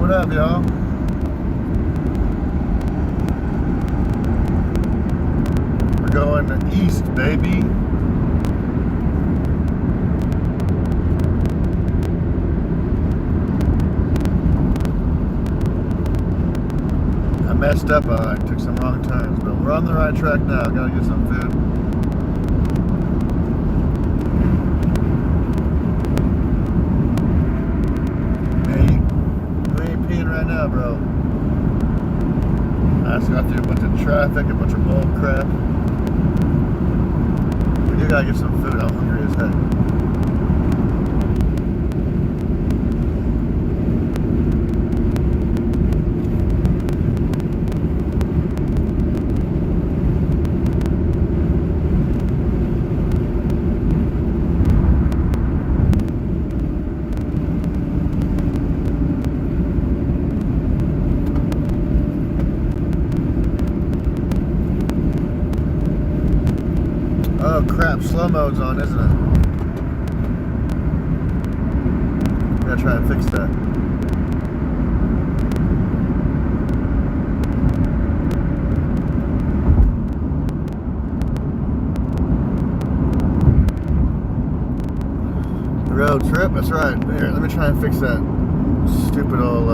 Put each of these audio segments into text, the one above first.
What up, y'all? We're going east, baby. I messed up. I took some wrong turns, but we're on the right track now. Gotta get some food. Right now, bro. I just got through a bunch of traffic, a bunch of bull crap. We do gotta get some food. I'm hungry as heck. Oh crap, slow mode's on, isn't it? Gotta try and fix that. Road trip, that's right. Here, let me try and fix that stupid old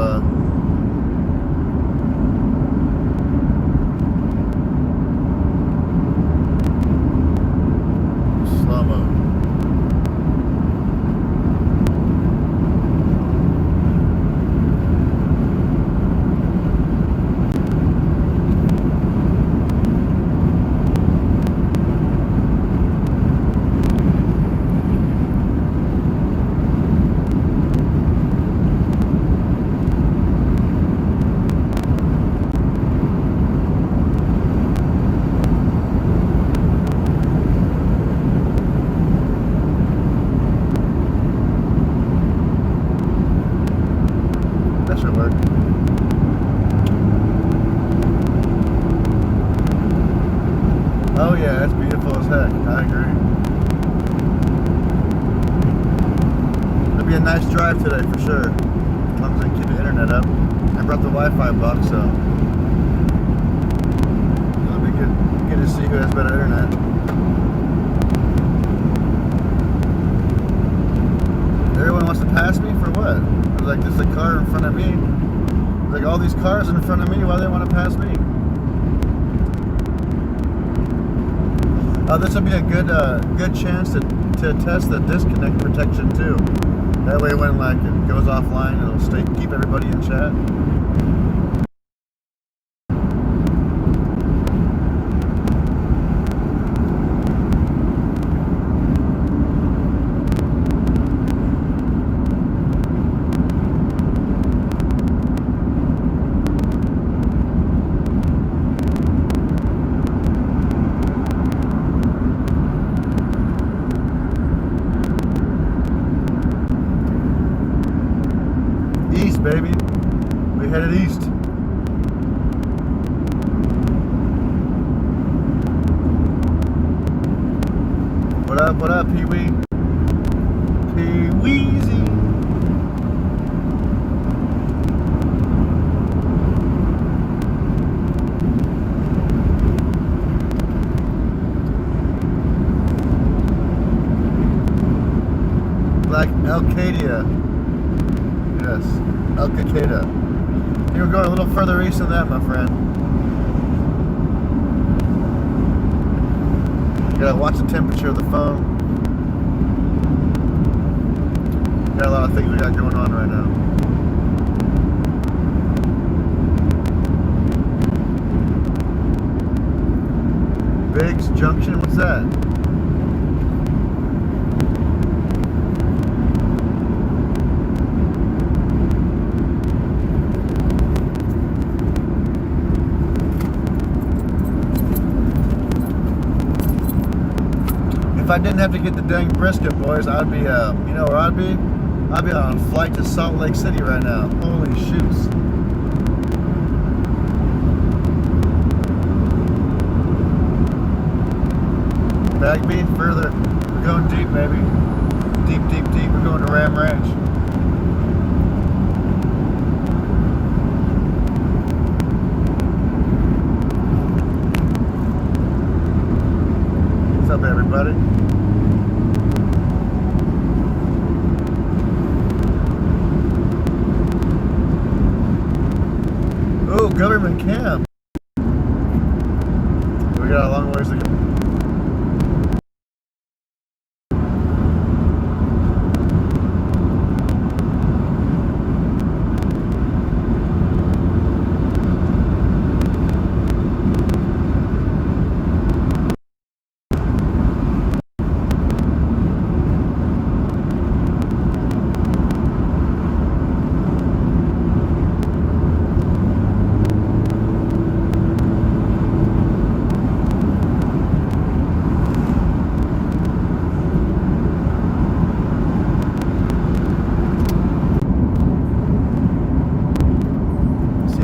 Oh yeah, that's beautiful as heck. I agree. It'll be a nice drive today for sure. As long as I keep the internet up. I brought the Wi-Fi box, so it'll be good to see who has better internet. Everyone wants to pass me for what? Like there's a car in front of me. Like all these cars in front of me, why do they want to pass me? This will be a good chance to test the disconnect protection too. That way when like it goes offline, it'll keep everybody in chat. Baby, we headed east. What up, Pee-wee? Pee-weezy. Like Alcadia. Yes. El Cicada. You're going a little further east than that, my friend. You gotta watch the temperature of the phone. Got a lot of things we got going on right now. Biggs Junction, what's that? If I didn't have to get the dang brisket, boys, I'd be, you know where I'd be? I'd be on a flight to Salt Lake City right now. Holy shoots. Bagby, further. We're going deep, baby. Deep, deep, deep. We're going to Ram Ranch. government camp. We got a long ways to go.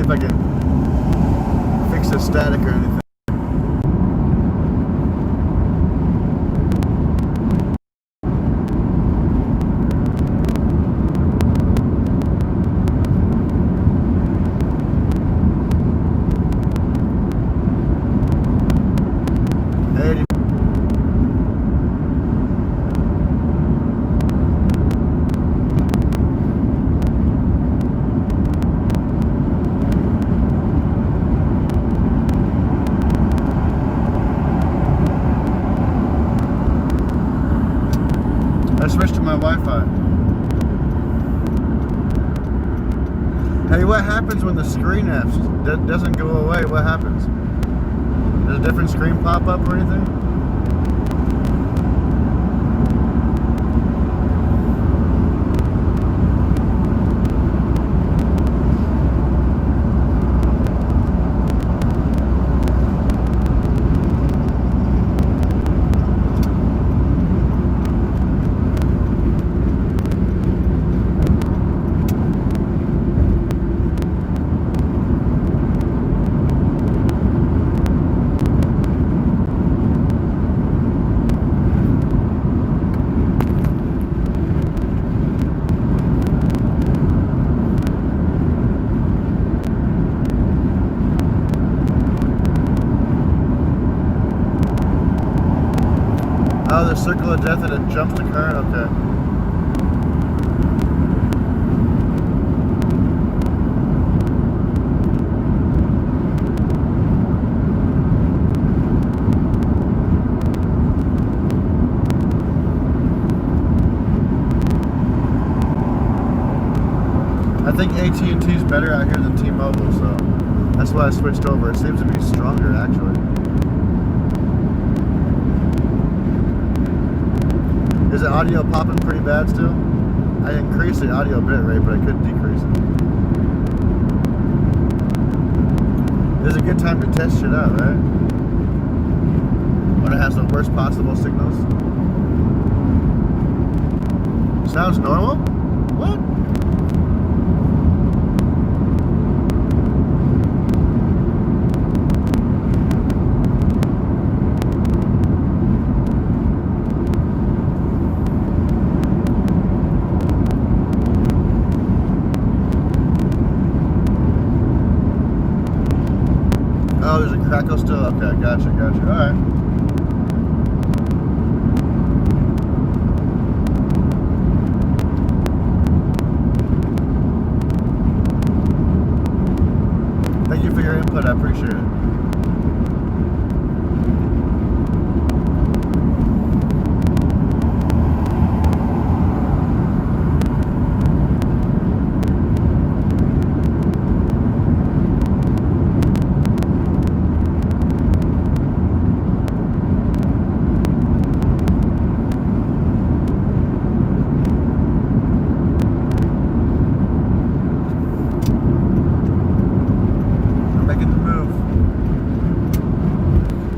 If I can fix the static or anything. I switched to my Wi-Fi. Hey, what happens when the screen doesn't go away? What happens? Does a different screen pop up or anything? Oh, the circle of death and it jumps the current? Okay. I think AT&T is better out here than T-Mobile, so that's why I switched over. It seems to be stronger, actually. Is the audio popping pretty bad still? I increased the audio bit rate, but I couldn't decrease it. This is a good time to test shit out, right? When it has the worst possible signals. Sounds normal? What? Oh, there's a crackle still? Okay, gotcha. Alright. Thank you for your input, I appreciate it.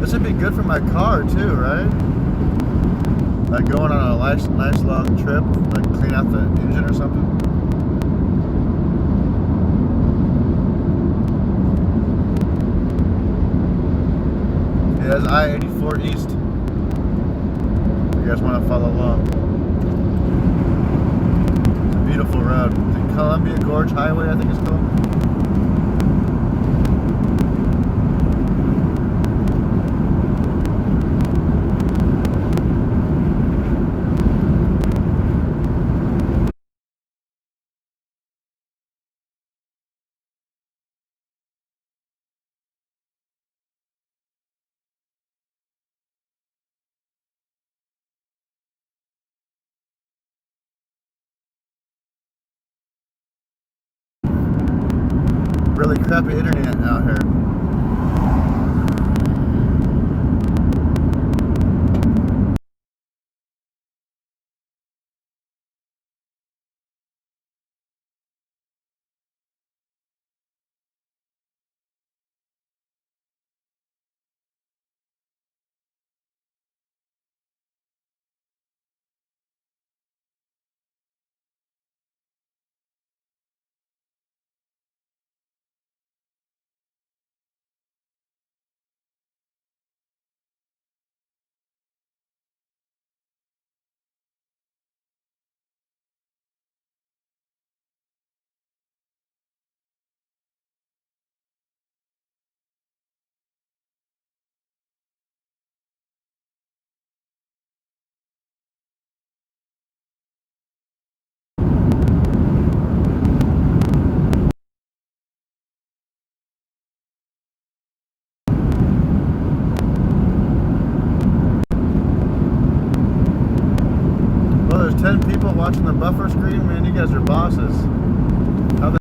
This would be good for my car too, right? Like going on a nice long trip, like clean out the engine or something. Yeah, it's I-84 East. If you guys want to follow along. It's a beautiful road. The Columbia Gorge Highway, I think it's called. really crappy internet out here. Well, there's 10 people watching the buffer screen. Man, you guys are bosses. How the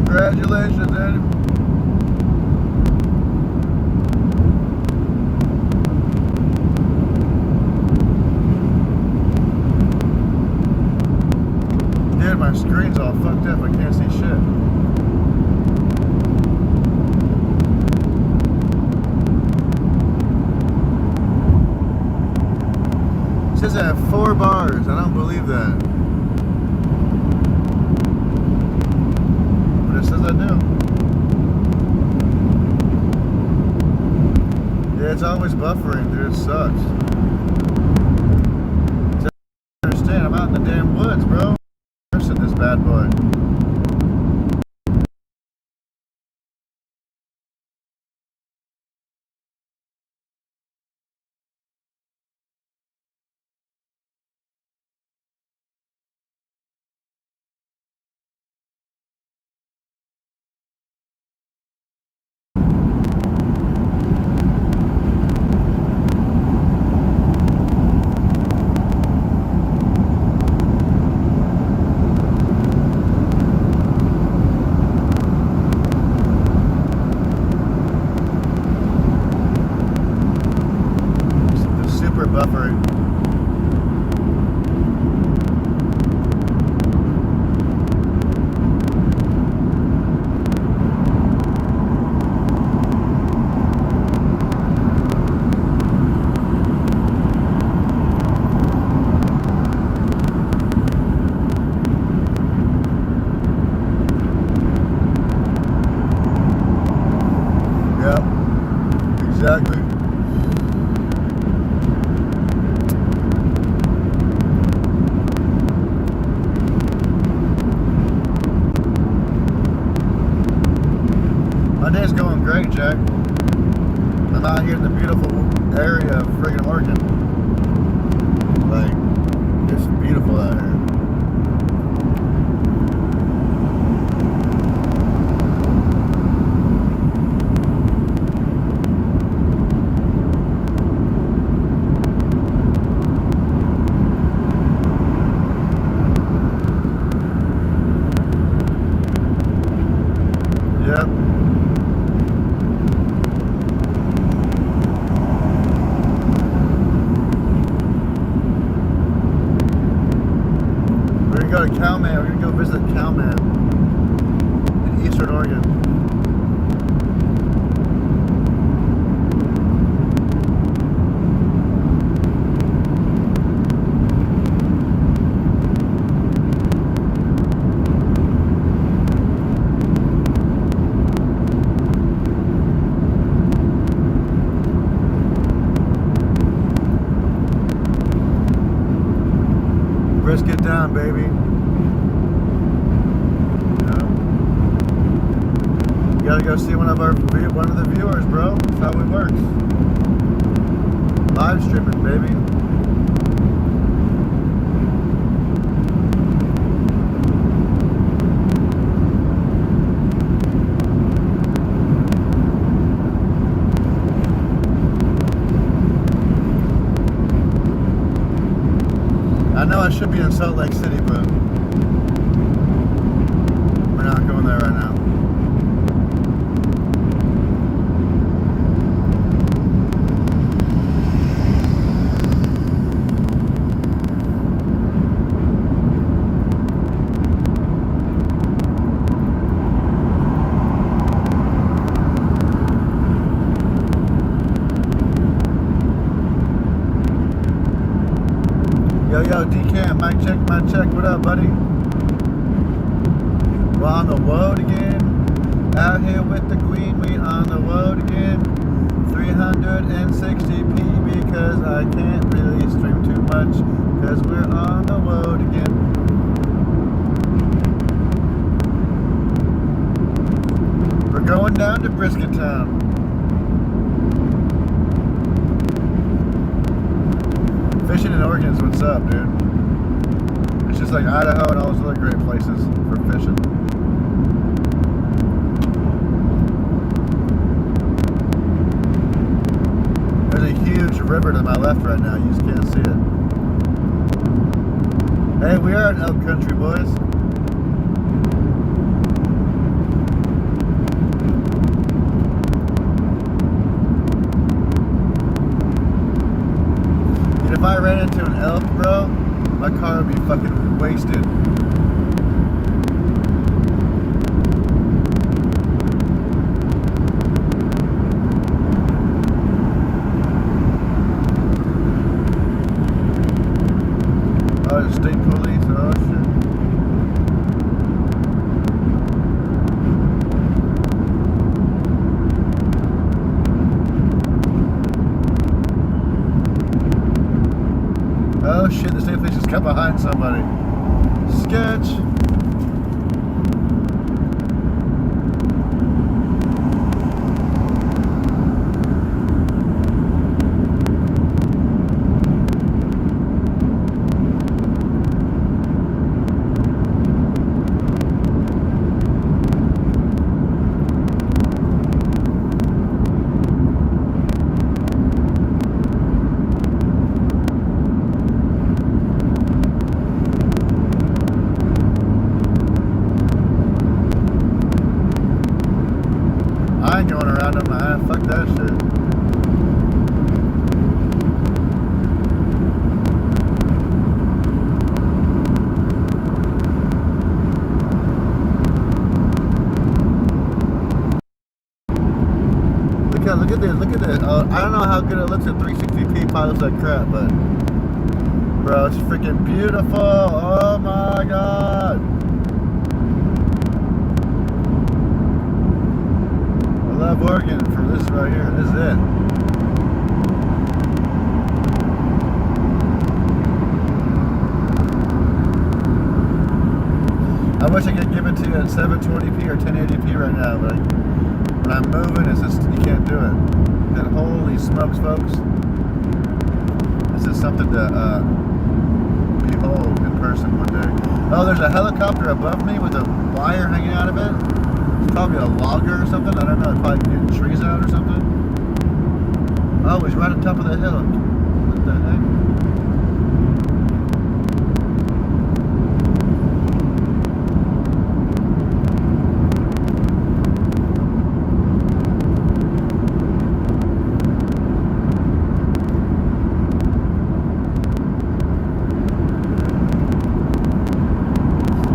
Congratulations, Eddie. Dude, my screen's all fucked up. I can't see shit. It says I have 4 bars. I don't believe that. But it says I do. Yeah, it's always buffering, dude. It sucks. I understand. I'm out in the damn woods, bro. This bad boy. Buffering. Yep, exactly. My day's going great, Jack. I'm out here in the beautiful area of friggin' Oregon. Like, it's beautiful out here. Yep. We're gonna go to Cowman. We're gonna go visit Cowman in Eastern Oregon. Brisket down, baby. You gotta go see one of the viewers, bro. That's how it works. Live streaming, baby. I know I should be in Salt Lake City, but we're not going there right now. Yo, D-Cam, mic check, what up, buddy? We're on the road again. Out here with the Queen, we on the road again. 360p because I can't really stream too much because we're on the road again. We're going down to Brisket Town. Fishing in Oregon is what's up, dude. It's just like Idaho and all those other great places for fishing. There's a huge river to my left right now. You just can't see it. Hey, we are in elk country, boys. If I ran into an elk, bro, my car would be fucking wasted. Oh, the state police, oh shit. Oh shit, the state police just got behind somebody. Sketch. I ain't going around them. Fuck that shit. Look at this. I don't know how good it looks at 360p. Probably looks like crap, but bro, it's freaking beautiful. Oh my god. I love Oregon for this right here. This is it. I wish I could give it to you at 720p or 1080p right now, but when I'm moving, it's just, you can't do it. And holy smokes, folks. This is something to behold in person one day. Oh, there's a helicopter above me with a wire hanging out of it. It's probably a logger or something. I don't know. It's probably getting trees out or something. Oh, he's right on top of the hill. What the heck?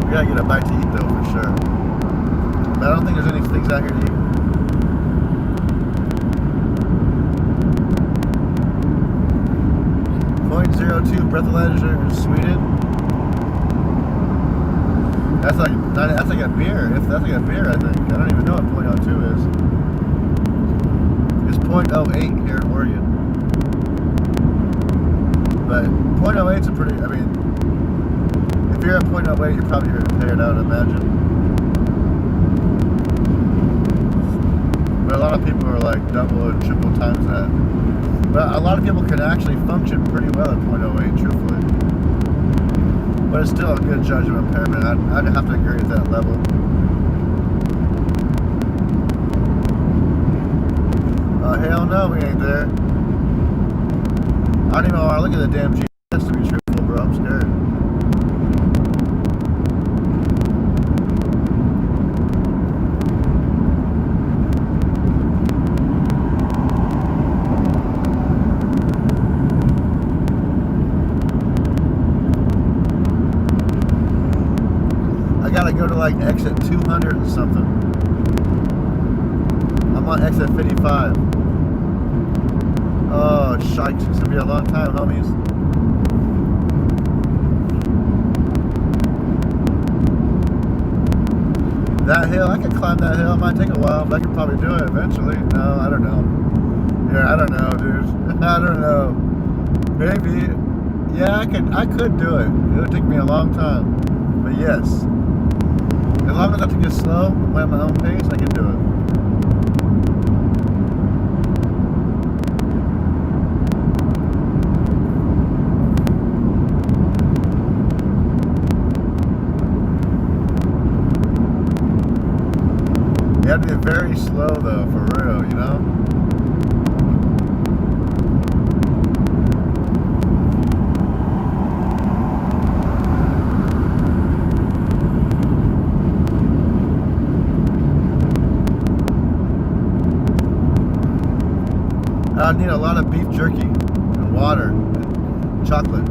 We gotta get a bite to eat though, for sure. But I don't think there's any things out here to eat. .02 breathalyzer in Sweden. That's like a beer. If that's like a beer, I think. I don't even know what .02 is. It's .08 here in Oregon. But .08's a pretty. I mean, if you're at .08, you're probably impaired, I would imagine. But a lot of people are like double and triple times that. But a lot of people can actually function pretty well at .08, truthfully. But it's still a good judge of impairment. I'd have to agree with that level. Hell no, we ain't there. I don't even want to look at the damn GPS to be truthful, bro. I'm scared. I gotta go to like exit 200 and something. I'm on exit 55. Oh, shite. It's gonna be a long time, homies. That hill, I could climb that hill. It might take a while, but I could probably do it eventually. No, I don't know. Yeah, I don't know, dude. I don't know. Maybe. Yeah, I could do it. It would take me a long time. But yes. As long as I take it slow, at my own pace, I can do it. You have to be very slow though, for real, you know? I need a lot of beef jerky and water and chocolate.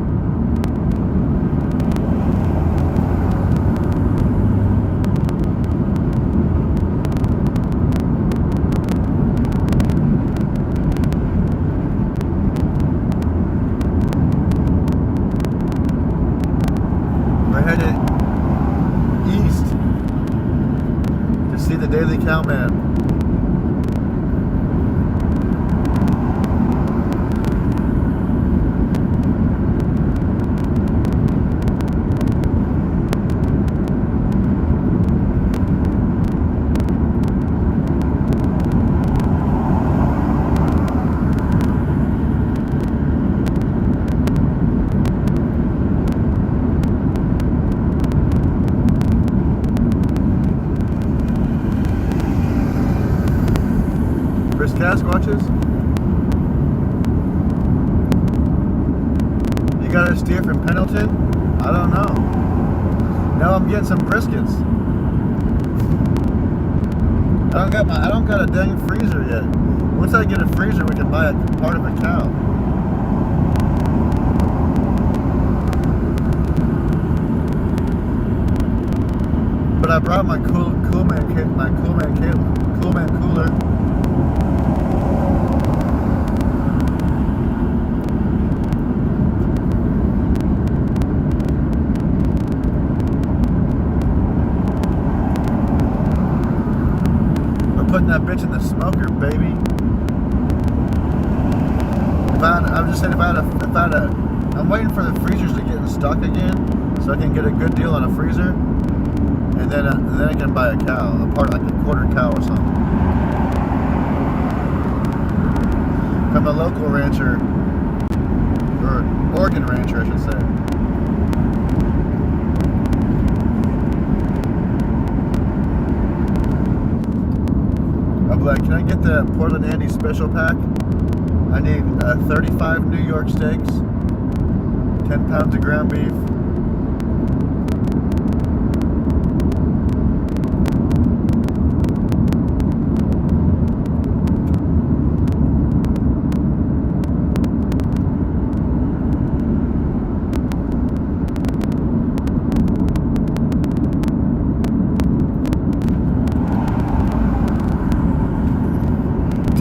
We're headed east to see the Daily Cowman. Sasquatches? You gotta steer from Pendleton? I don't know. Now I'm getting some briskets. I don't got a dang freezer yet. Once I get a freezer, we can buy a part of a cow. But I brought my Coolman cooler. Putting that bitch in the smoker, baby. I'm waiting for the freezers to get in stock again, so I can get a good deal on a freezer, and then I can buy a cow, like a quarter cow or something. from a local rancher, or Oregon rancher, I should say. I'm like, can I get the PortlandAndy special pack? I need 35 New York steaks, 10 pounds of ground beef.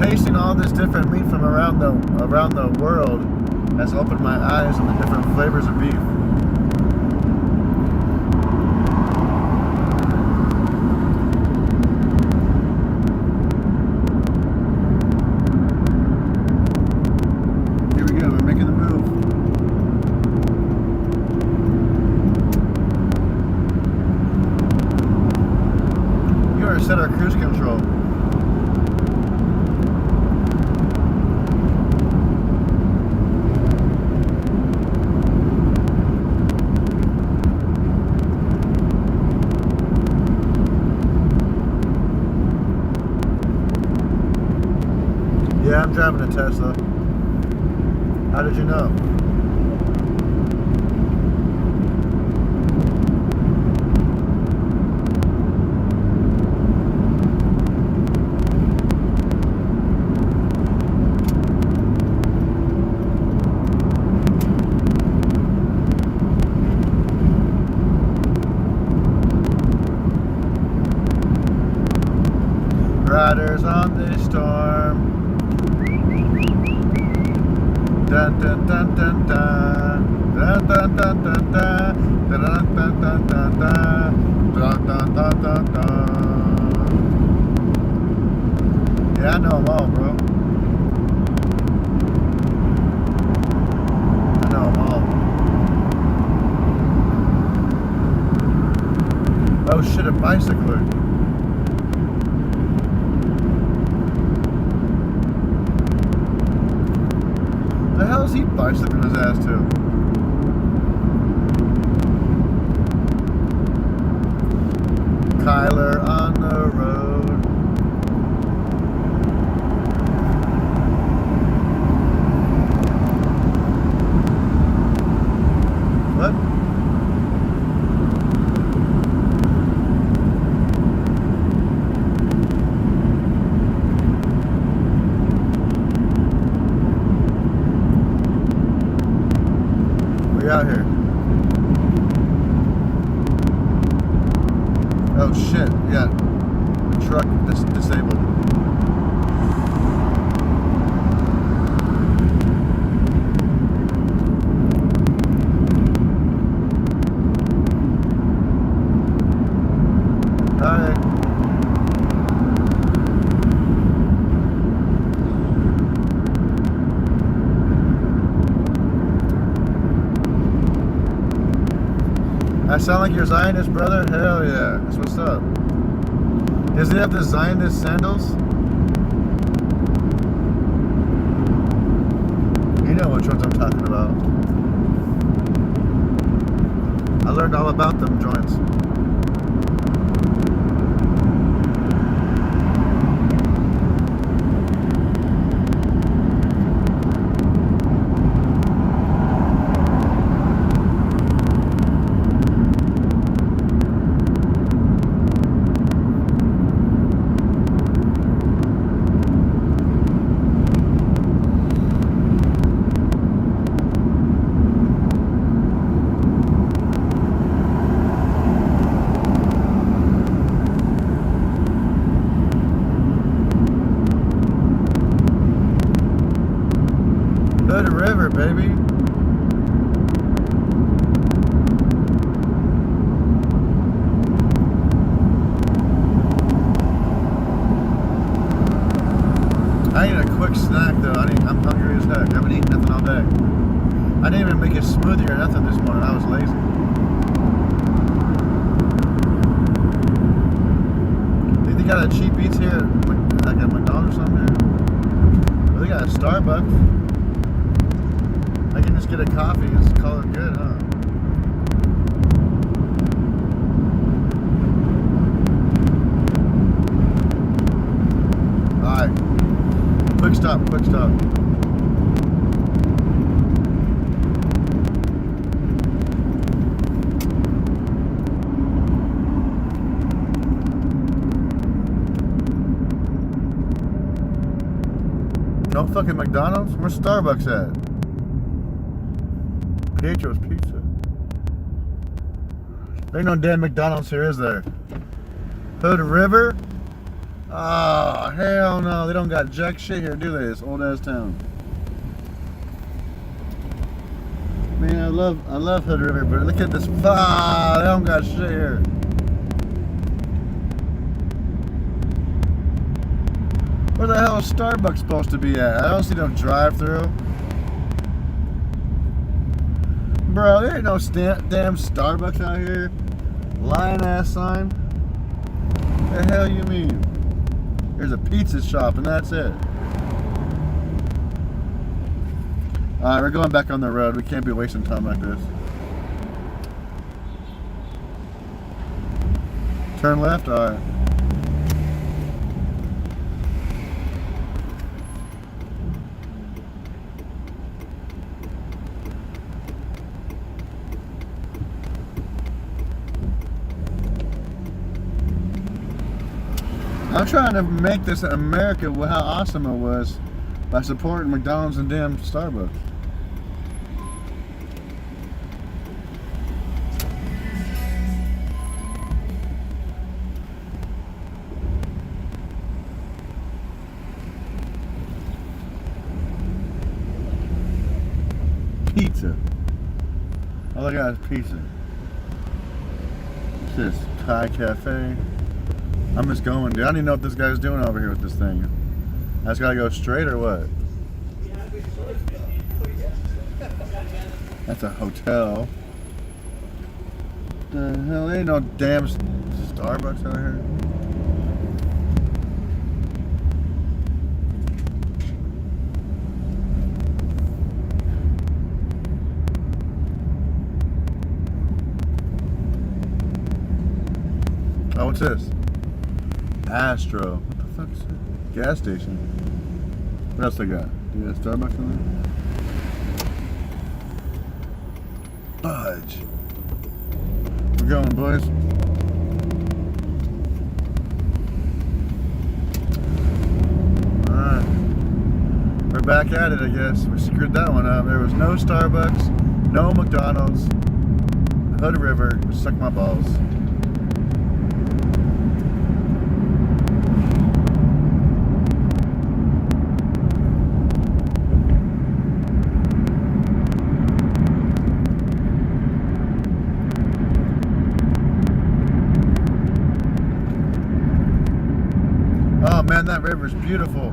Tasting all this different meat from around the world has opened my eyes on the different flavors of beef. Here we go, we're making the move. You already set our cruise control. Yeah, I'm driving a Tesla. How did you know? Riders on this storm. Dun dun dun dun dun dun dun dun dun dun dun dun dun dun dun dun dun dun dun. Yeah, I know them all, bro. I know them all. Oh shit, a bicycler. The hell is he bicycling his ass to? Kyler on the road. What? Out here. Oh shit, yeah. The truck is disabled. Hi. I sound like your Zionist brother? Hell yeah. That's what's up. Does he have the Zionist sandals? You know which ones I'm talking about. I learned all about them joints. Hood River, baby. I need a quick snack though. I'm hungry as heck. I haven't eaten nothing all day. I didn't even make a smoothie or nothing this morning. I was lazy. Think they got a cheap eats here, like at McDonald's or something here? They got a Starbucks. I can just get a coffee and just call it good, huh? Alright. Quick stop, quick stop. No fucking McDonald's? Where's Starbucks at? Pietro's Pizza. There ain't no damn McDonald's here, is there? Hood River? Oh, hell no. They don't got jack shit here, do they? This old ass town. Man, I love Hood River, but look at this. They don't got shit here. Where the hell is Starbucks supposed to be at? I don't see no drive-through. Bro, there ain't no damn Starbucks out here. Lion ass sign. The hell you mean? There's a pizza shop and that's it. Alright, we're going back on the road. We can't be wasting time like this. Turn left? Alright. I'm trying to make this in America how awesome it was by supporting McDonald's and damn Starbucks. Pizza. All I got is pizza. What's this? Thai Cafe. I'm just going, dude. I don't even know what this guy's doing over here with this thing. I just gotta go straight or what? That's a hotel. The hell, ain't no damn Starbucks out here. Oh, what's this? Astro. What the fuck is that? Gas station. What else they got? Do they have Starbucks in there? Budge. We're going, boys. Alright. We're back at it, I guess. We screwed that one up. There was no Starbucks, no McDonald's, Hood River, suck my balls. Oh man, that river's beautiful.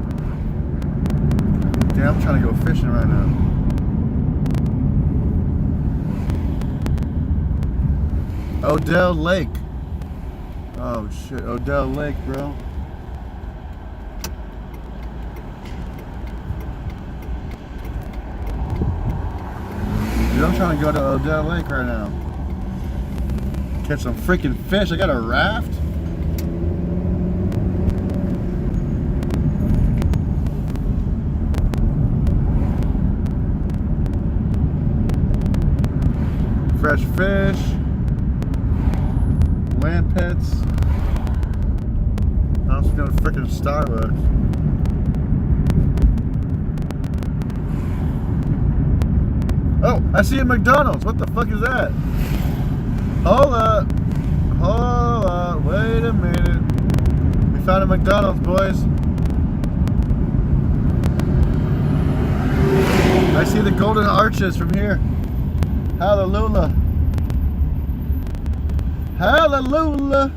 Damn, I'm trying to go fishing right now. Odell Lake. Oh shit, Odell Lake, bro. Dude, I'm trying to go to Odell Lake right now. Catch some freaking fish. I got a raft. Fresh fish, land pets. I'm just going to freaking Starbucks. Oh, I see a McDonald's. What the fuck is that? Hold up. Hold up. Wait a minute. We found a McDonald's, boys. I see the golden arches from here. Hallelujah. Hallelujah.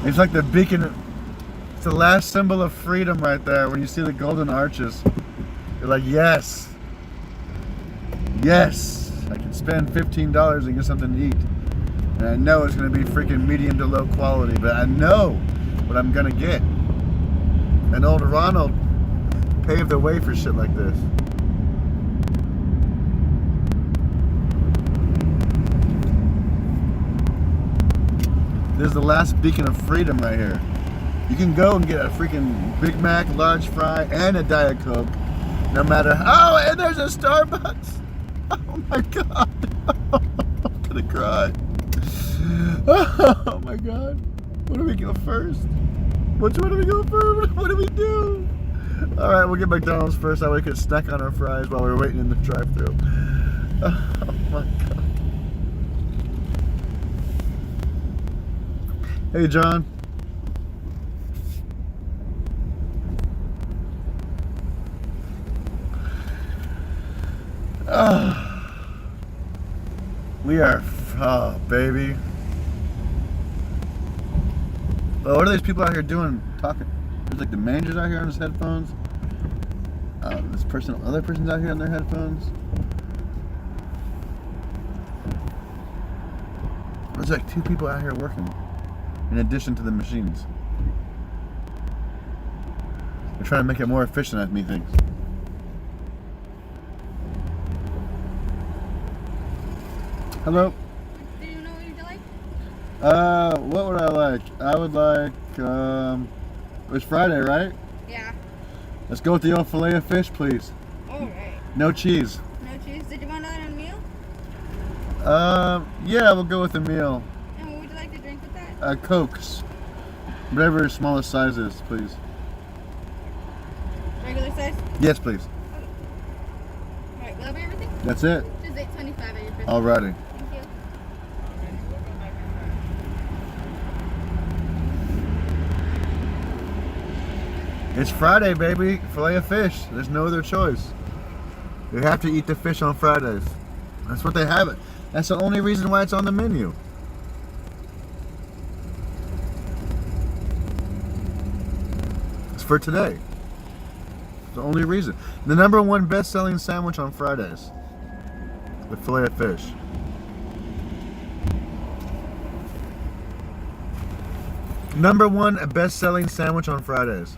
It's like the beacon. It's the last symbol of freedom right there when you see the golden arches. You're like, yes. Yes. I can spend $15 and get something to eat. And I know it's going to be freaking medium to low quality, but I know what I'm going to get. And old Ronald paved the way for shit like this. This is the last beacon of freedom right here. You can go and get a freaking Big Mac, large fry, and a Diet Coke. No matter how. Oh, and there's a Starbucks. Oh my God. I'm gonna cry. Oh my God. What do we go first? Which one do we go first? What do we do? Alright, we'll get McDonald's first. That way we can snack on our fries while we're waiting in the drive-thru. Oh my God. Hey, John. We are, oh, baby. Well, what are these people out here doing, talking? There's like the manager's out here on his headphones. Other person's out here on their headphones. There's like 2 people out here working, in addition to the machines. They're trying to make it more efficient, as me thinks. Hello. Do you know what you'd like? What would I like? I would like, it's Friday, right? Yeah. Let's go with the old filet of fish, please. Alright. No cheese. No cheese. Did you want that on a meal? Yeah, we'll go with the meal. And what would you like to drink with that? Cokes. Whatever your smallest size is, please. Regular size? Yes, please. Okay. Alright, will that be everything? That's it. Just $8.25 at your first. Alrighty. Thank you. It's Friday, baby. Filet of fish. There's no other choice. You have to eat the fish on Fridays. That's what they have it. That's the only reason why it's on the menu. It's for today. It's the only reason. The #1 best-selling sandwich on Fridays. The filet of fish. #1 best-selling sandwich on Fridays.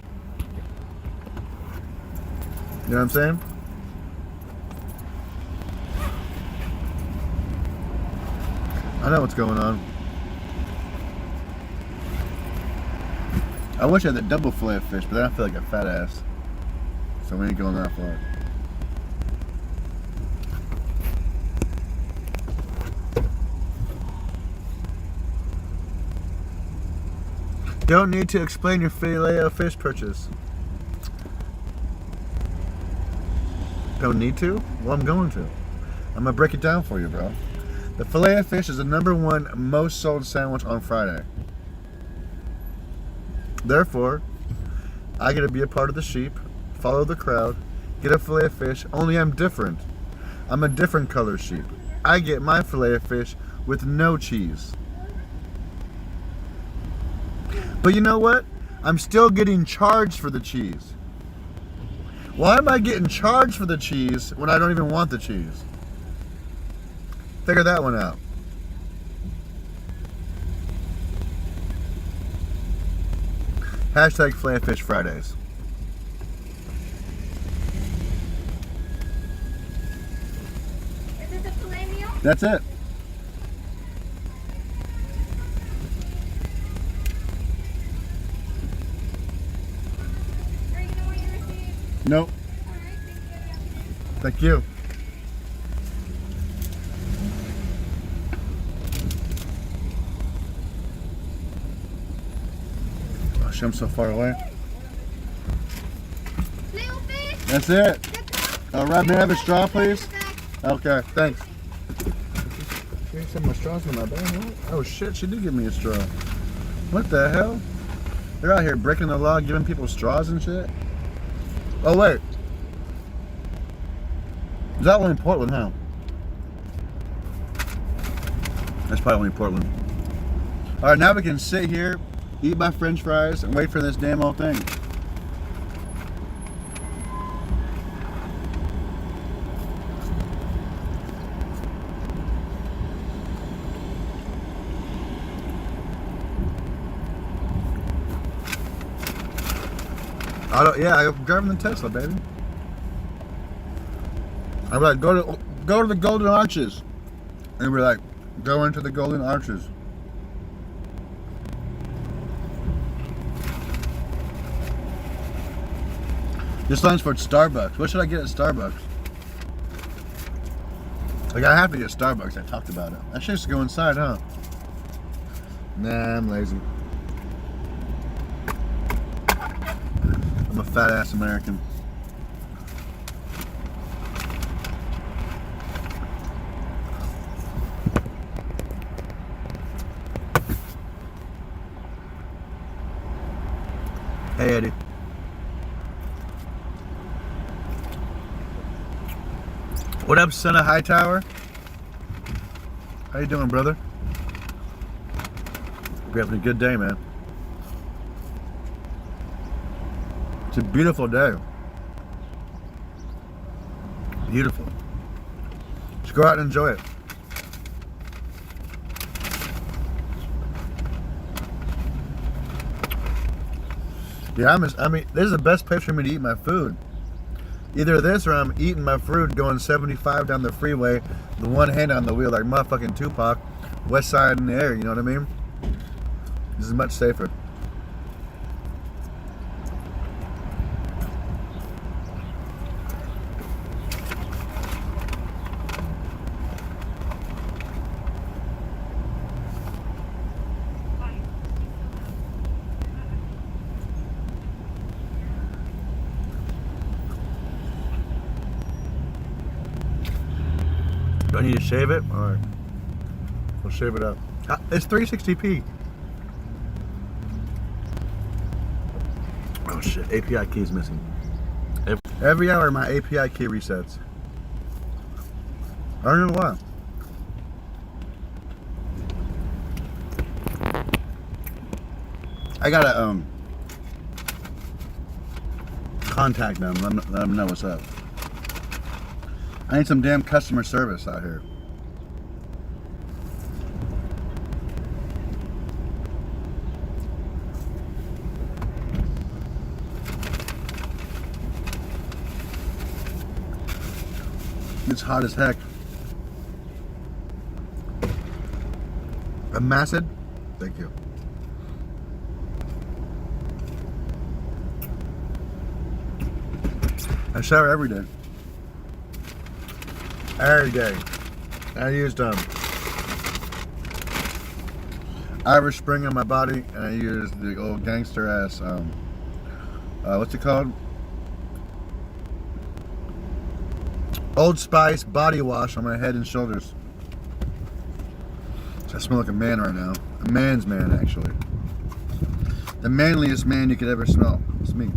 You know what I'm saying? I know what's going on. I wish I had the double fillet of fish, but then I feel like a fat ass. So we ain't going that far. Don't need to explain your filet of fish purchase. Don't need to? Well, I'm going to. I'm gonna break it down for you, bro. The filet of fish is the #1 most sold sandwich on Friday. Therefore, I get to be a part of the sheep, follow the crowd, get a filet of fish, only I'm different. I'm a different color sheep. I get my filet of fish with no cheese. But you know what? I'm still getting charged for the cheese. Why am I getting charged for the cheese when I don't even want the cheese? Figure that one out. Hashtag Filet Fish Fridays. Is this a filet meal? That's it. Are you gonna want your receipt? Nope. Alright, thank you. Thank you. Oh, shit, I'm so far away. Little fish? That's it. That's All right, may I have a straw, please? all. Okay, thanks. She had some more straws in my bag. Huh? Oh shit, she did give me a straw. What the hell? They're out here breaking the law, giving people straws and shit. Oh wait. Is that one in Portland, huh? That's probably only Portland. Alright, now we can sit here, eat my french fries, and wait for this damn old thing. Yeah, I'm driving the Tesla, baby. I'm like, go to the Golden Arches. And we're like, go into the Golden Arches. This line's for Starbucks. What should I get at Starbucks? Like, I have to get Starbucks. I talked about it. I should just go inside, huh? Nah, I'm lazy. I'm a fat ass American. Hey, Eddie. What up, son of Hightower? How you doing, brother? We're having a good day, man. It's a beautiful day. Beautiful. Just go out and enjoy it. Yeah, I mean, this is the best place for me to eat my food. Either this or I'm eating my food going 75 down the freeway, the one hand on the wheel like motherfucking Tupac, west side in the air, you know what I mean? This is much safer. Do I need to shave it? Alright. We'll shave it up. It's 360p. Oh shit, API key is missing. Every hour my API key resets. I don't know why. I gotta contact them, let them know what's up. I need some damn customer service out here. It's hot as heck. A Macid? Thank you. I shower every day. Every day. I used Irish Spring on my body, and I used the old gangster ass what's it called? Old Spice body wash on my head and shoulders. So I smell like a man right now. A man's man, actually. The manliest man you could ever smell. It's me.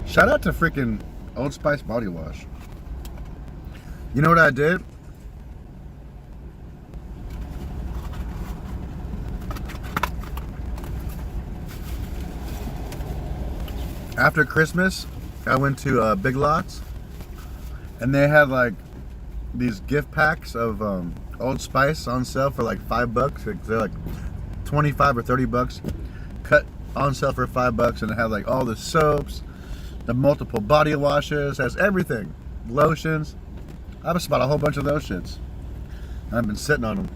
Shout out to freaking Old Spice body wash. You know what I did? After Christmas, I went to Big Lots, and they had like these gift packs of Old Spice on sale for like $5. They're like 25 or 30 bucks, cut on sale for $5, and it had like all the soaps, the multiple body washes, has everything, lotions. I just bought a whole bunch of those shits. And I've been sitting on them.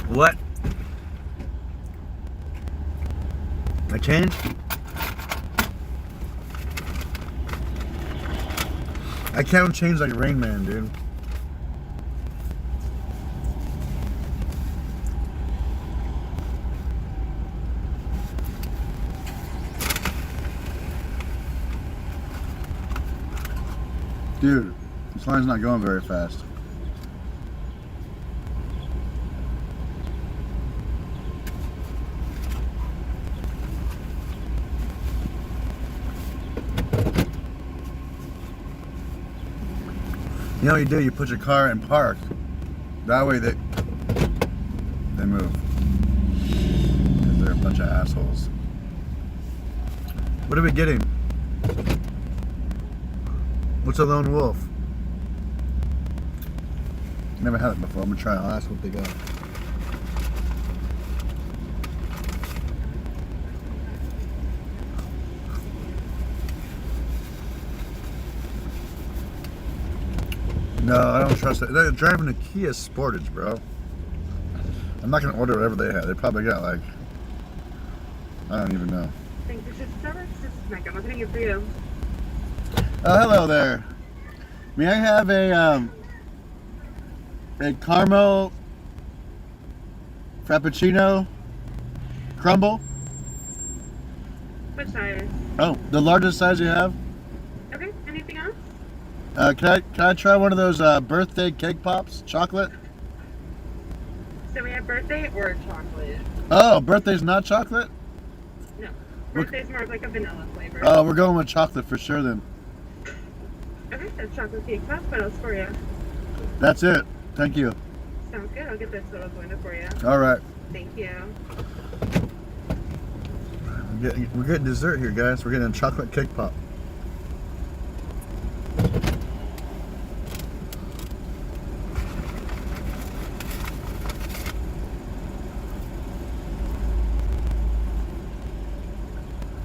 What? I changed? I can't change like Rain Man, dude. Dude, this line's not going very fast. You know what you do? You put your car in park. That way they move. Bunch of assholes. What are we getting? What's a lone wolf? Never had it before. I'm gonna try it. I'll ask what they got. No, I don't trust it. They're driving a Kia Sportage, bro. I'm not gonna order whatever they have. They probably got like, I don't even know. Thank you, Starbucks. This is Mecca. What can I get for you? Oh, hello there. May I have a caramel frappuccino crumble? What size? Oh, the largest size you have? Okay. Anything else? Can I try one of those birthday cake pops? Chocolate? So we have birthday or chocolate? Oh, birthday's not chocolate? No. Birthday's more of like a vanilla flavor. Oh, we're going with chocolate for sure then. Okay, that's chocolate cake pop. What else for you? That's it. Thank you. Sounds good. I'll get this little window for you. All right. Thank you. We're getting dessert here, guys. We're getting a chocolate cake pop.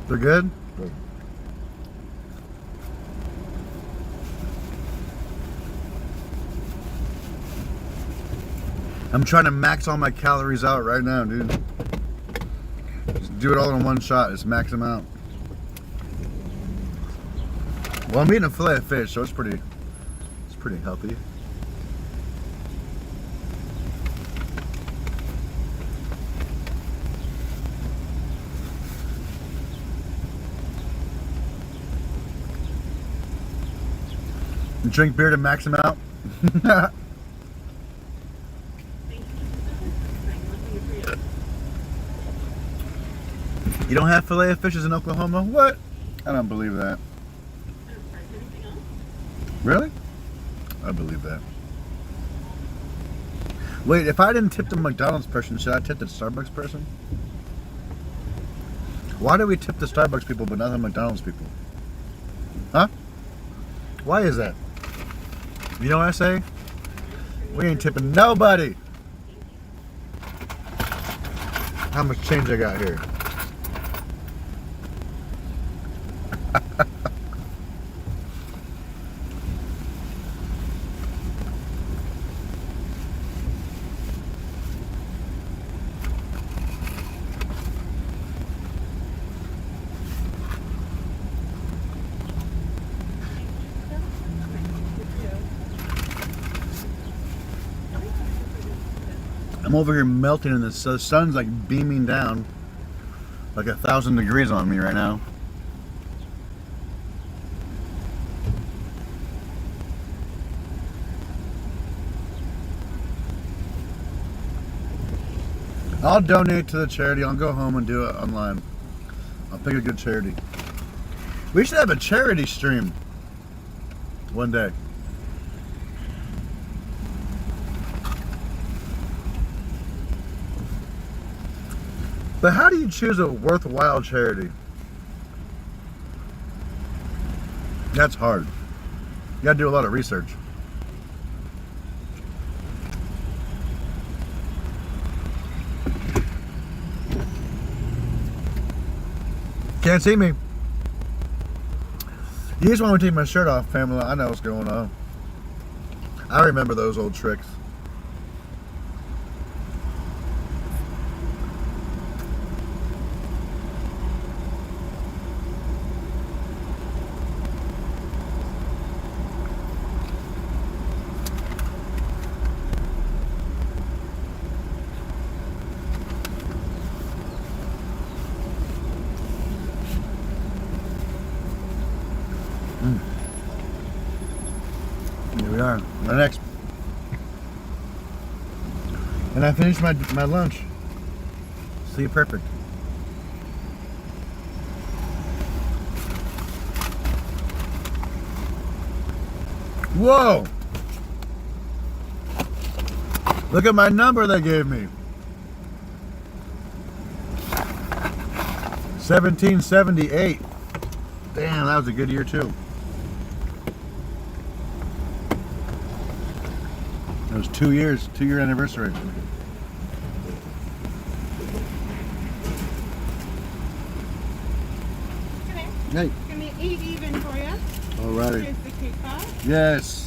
They're good? Good. I'm trying to max all my calories out right now, dude. Just do it all in one shot. Just max them out. Well, I'm eating a fillet of fish, so it's pretty healthy. You drink beer to max them out? You don't have fillet of fishes in Oklahoma? What? I don't believe that. Really? I believe that. Wait, if I didn't tip the McDonald's person, should I tip the Starbucks person? Why do we tip the Starbucks people but not the McDonald's people? Huh? Why is that? You know what I say? We ain't tipping nobody. How much change I got here? I'm over here melting and the sun's like beaming down like 1,000 degrees on me right now. I'll donate to the charity. I'll go home and do it online. I'll pick a good charity. We should have a charity stream one day. But how do you choose a worthwhile charity? That's hard. You gotta do a lot of research. Can't see me. You just want me to take my shirt off, Pamela. I know what's going on. I remember those old tricks. Here we are, my next. And I finished my lunch. See, perfect. Whoa! Look at my number they gave me. 1778. Damn, that was a good year too. It was 2 years, 2-year anniversary. Hey. Can we eat even for you? Alrighty. Here's the cake box. Yes.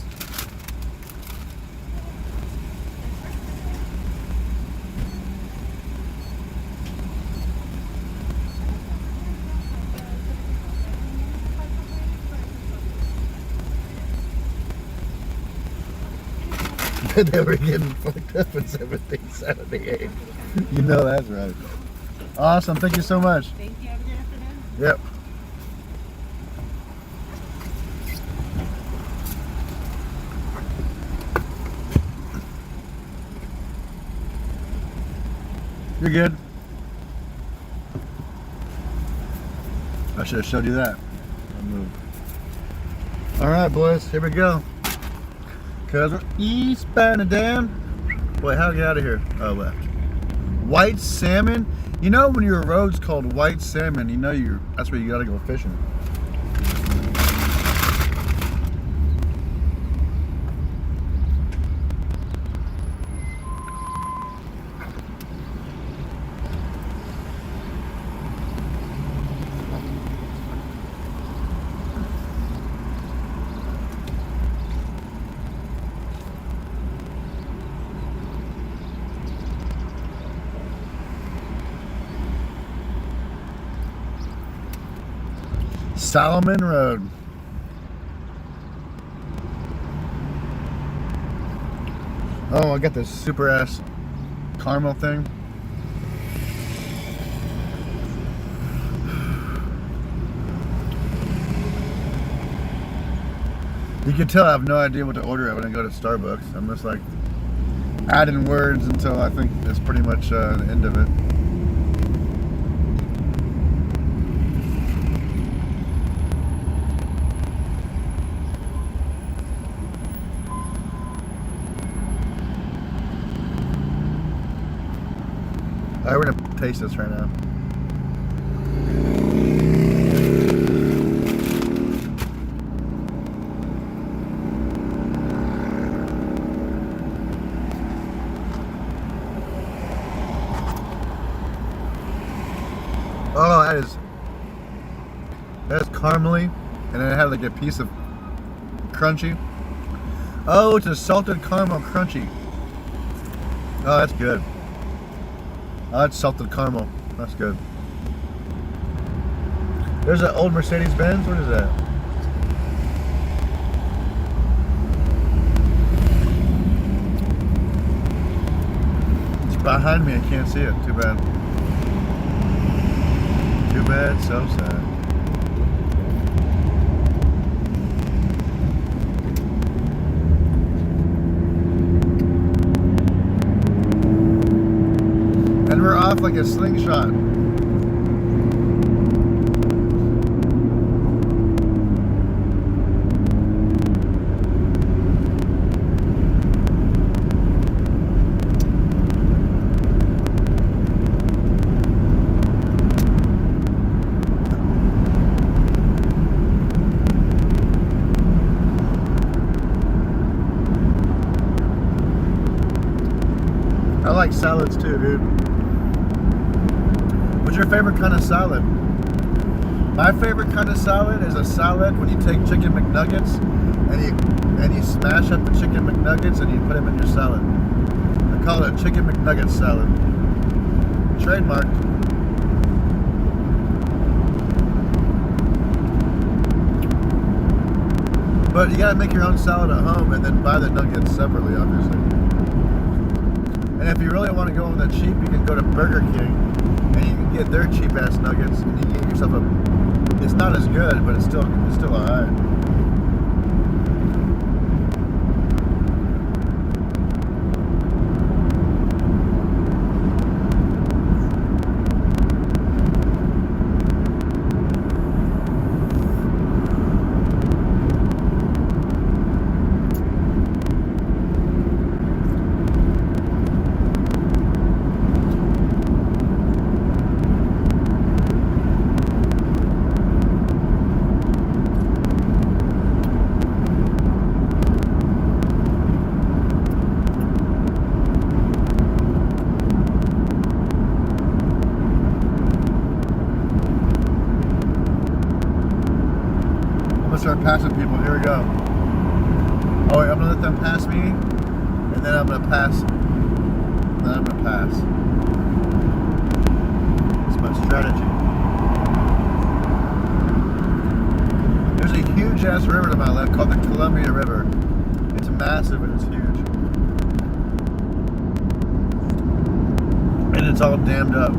They were getting fucked up in 1778. You know that's right. Awesome. Thank you so much. Thank you. Have a good afternoon. Yep. You're good. I should have showed you that. All right, boys. Here we go. Cause we're eastbound and down. Wait, how do I get out of here? Oh, left. White salmon. You know when your road's called white salmon, you know that's where you gotta go fishing. Saltzman Rd. Oh, I got this super ass caramel thing. You can tell I have no idea what to order when I go to Starbucks. I'm just like adding words until I think it's pretty much the end of it. Alright, we're gonna taste this right now. Oh, that's caramely, and then it had like a piece of crunchy. Oh, it's a salted caramel crunchy. Oh, that's good. Oh, it's salted caramel. That's good. There's an old Mercedes-Benz. What is that? It's behind me. I can't see it. Too bad. Too bad. So sad. And we're off like a slingshot. I like salads too, dude. What's your favorite kind of salad? My favorite kind of salad is a salad when you take chicken McNuggets and you smash up the chicken McNuggets and you put them in your salad. I call it a chicken McNugget salad. Trademarked. But you gotta make your own salad at home and then buy the nuggets separately, obviously. And if you really want to go on the cheap, you can go to Burger King and you can get their cheap ass nuggets and you can get yourself a. It's not as good, but it's still alright. start passing people. Here we go. Oh wait, I'm gonna let them pass me, and then I'm gonna pass. Then I'm gonna pass. It's my strategy. There's a huge ass river to my left called the Columbia River. It's massive and it's huge. And it's all dammed up.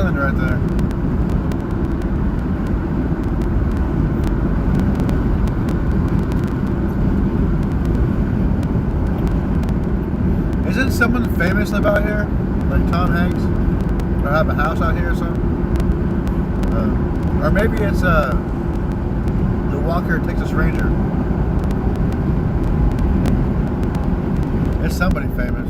Right there. Isn't someone famous about here? Like Tom Hanks? Or have a house out here or something? Or maybe it's the Walker Texas Ranger. It's somebody famous.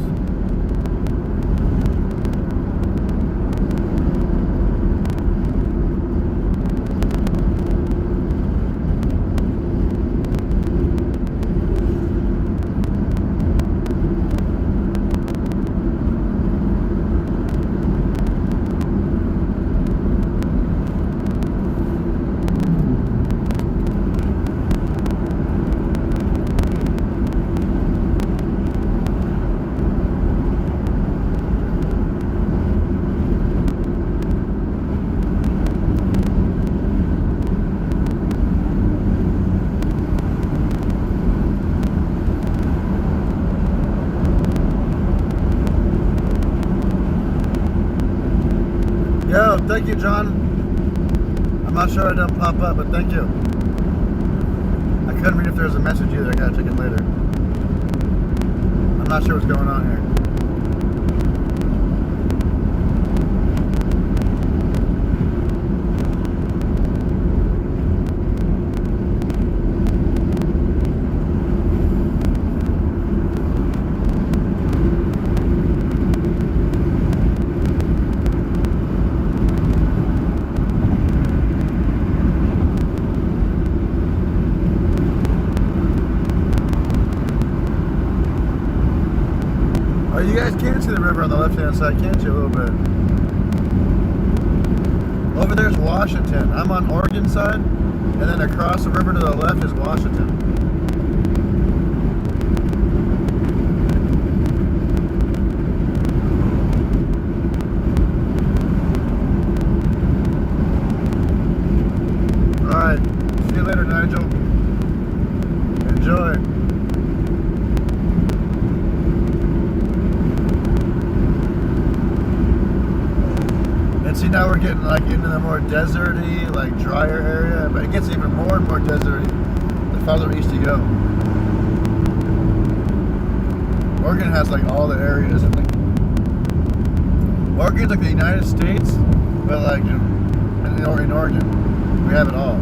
Yo, thank you, John. I'm not sure it didn't pop up, but thank you. I couldn't read if there was a message either. I gotta check it later. I'm not sure what's going on here. Oh, you guys can see the river on the left-hand side, can't you? A little bit. Over there's Washington. I'm on Oregon side, and then across the river to the left is Washington. Alright, see you later, Nigel. Enjoy. See, now we're getting like into the more deserty, like drier area, but it gets even more and more deserty the farther east you go. Oregon has like all the areas, and like Oregon's like the United States, but like in Oregon, we have it all.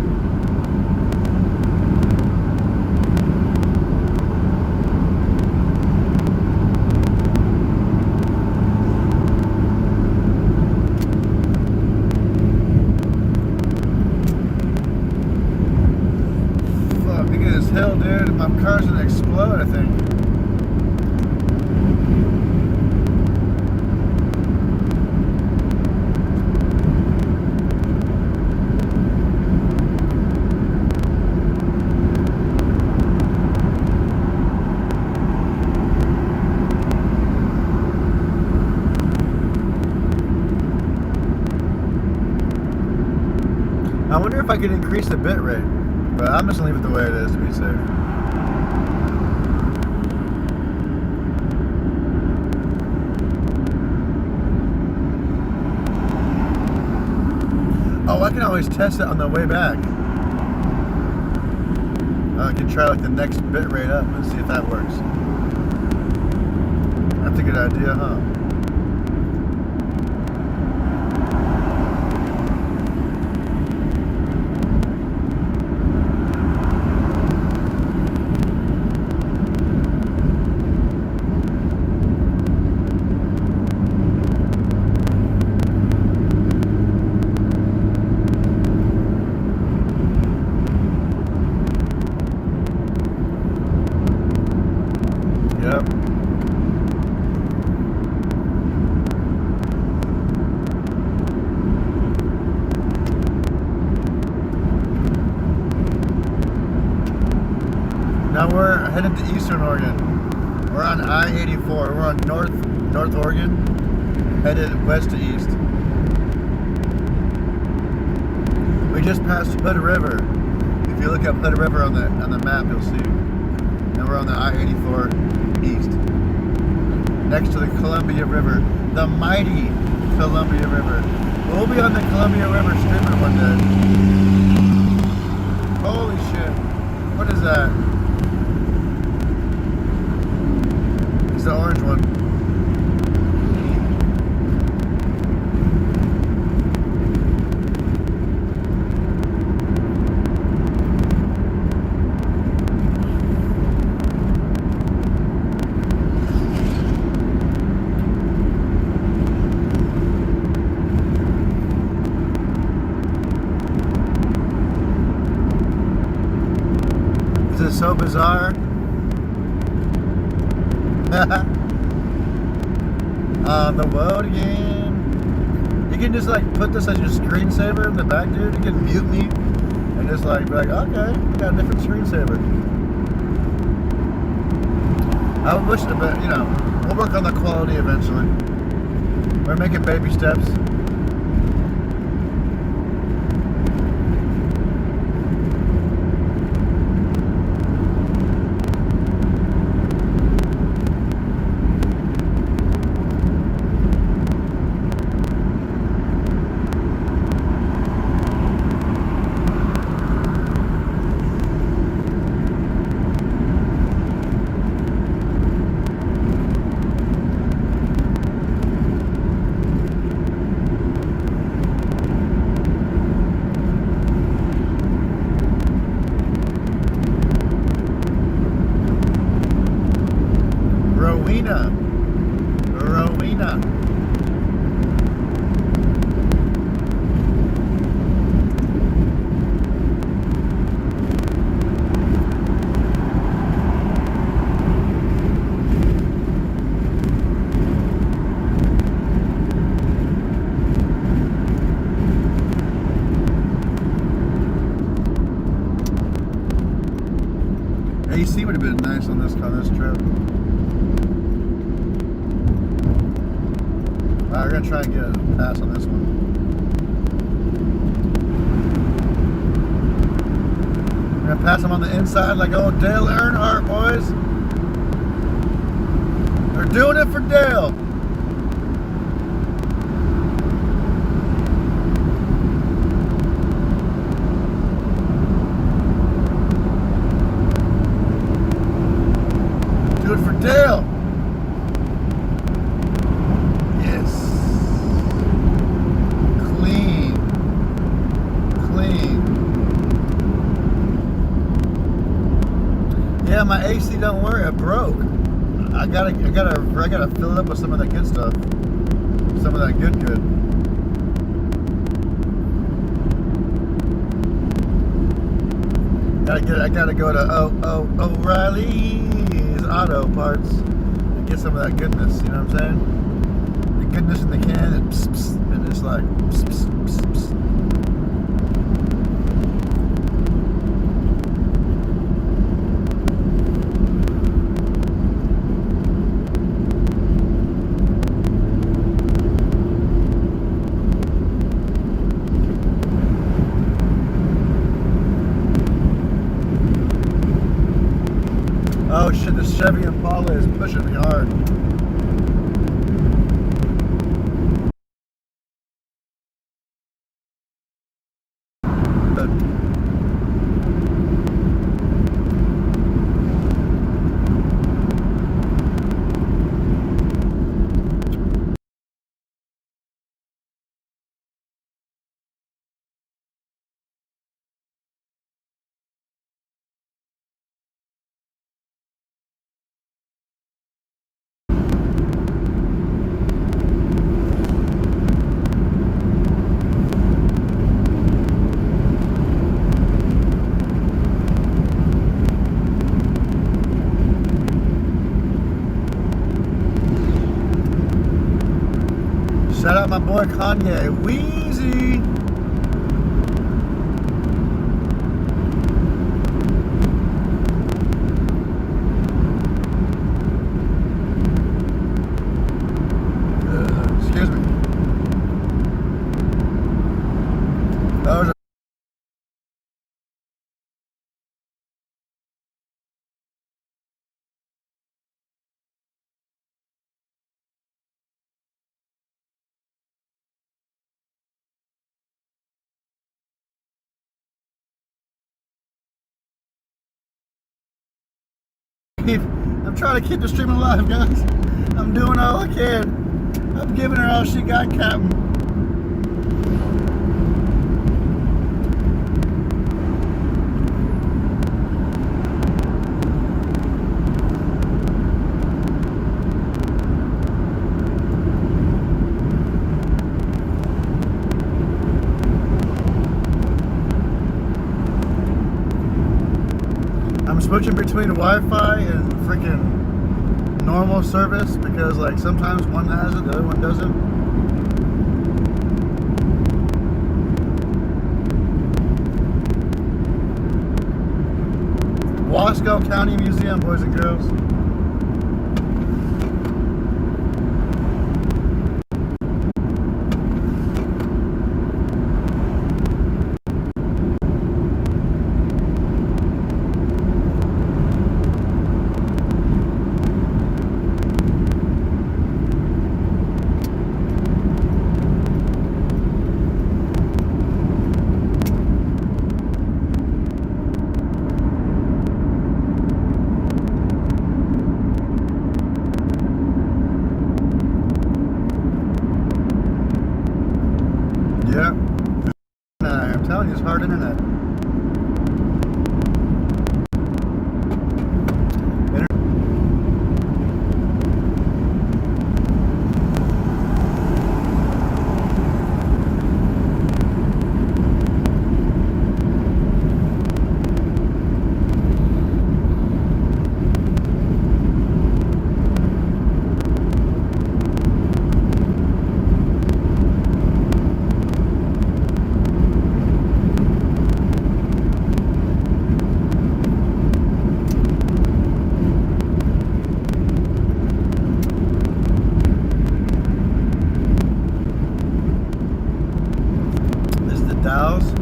Hill, dude. My car's gonna explode, I think. I wonder if I could increase the bit rate. But I'm just gonna leave it the way it is to be safe. Oh, I can always test it on the way back. I can try like the next bit rate up and see if that works. That's a good idea, huh? Yep. Now we're headed to Eastern Oregon. We're on I-84. We're on North Oregon, headed west to east. We just passed Hood River. If you look up Hood River on the map, you'll see. And we're on the I-84 east, next to the Columbia River, the mighty Columbia River. We'll be on the Columbia River streamer one day. Holy shit! What is that? It's the orange one. This is so bizarre. On the road again. You can just like put this as your screensaver in the back, dude. You can mute me and just like be like, okay, we got a different screensaver. I wish it, but you know, we'll work on the quality eventually. We're making baby steps. Rowena. AC would have been nice on this trip. Alright, we're gonna try and get a pass on this one. We're gonna pass them on the inside like old Dale Earnhardt, boys. They're doing it for Dale. Do it for Dale. Yeah, my AC don't work. It broke. I gotta fill it up with some of that good stuff. Some of that good. I gotta go to O'Reilly's Auto Parts and get some of that goodness. You know what I'm saying? The goodness in the can, and pss, pss, and it's like pss, pss, pss, pss. Oh shit, this Chevy Impala is pushing me hard. Shout out my boy Kanye. Wheezy. Excuse me. That was I'm trying to keep the stream alive, guys. I'm doing all I can. I'm giving her all she got, Captain. I'm switching between Wi-Fi and freaking normal service because like sometimes one has it, the other one doesn't. Wasco County Museum, boys and girls. Yeah. I'm telling you, it's hard internet. Dows.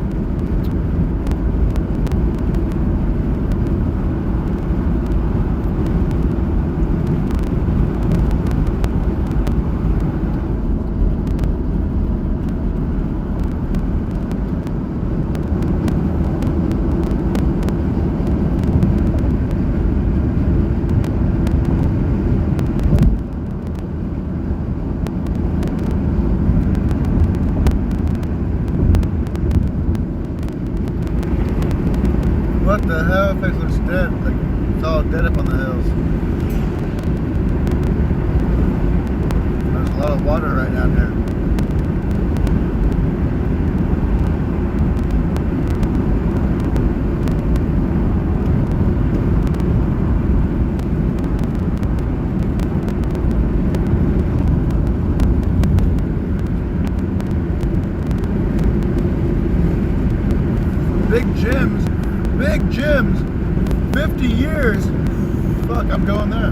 What the hell? Face looks dead. Like it's all dead up on the hills. There's a lot of water right down here. Big gyms. Big gyms, 50 years. Fuck, I'm going there.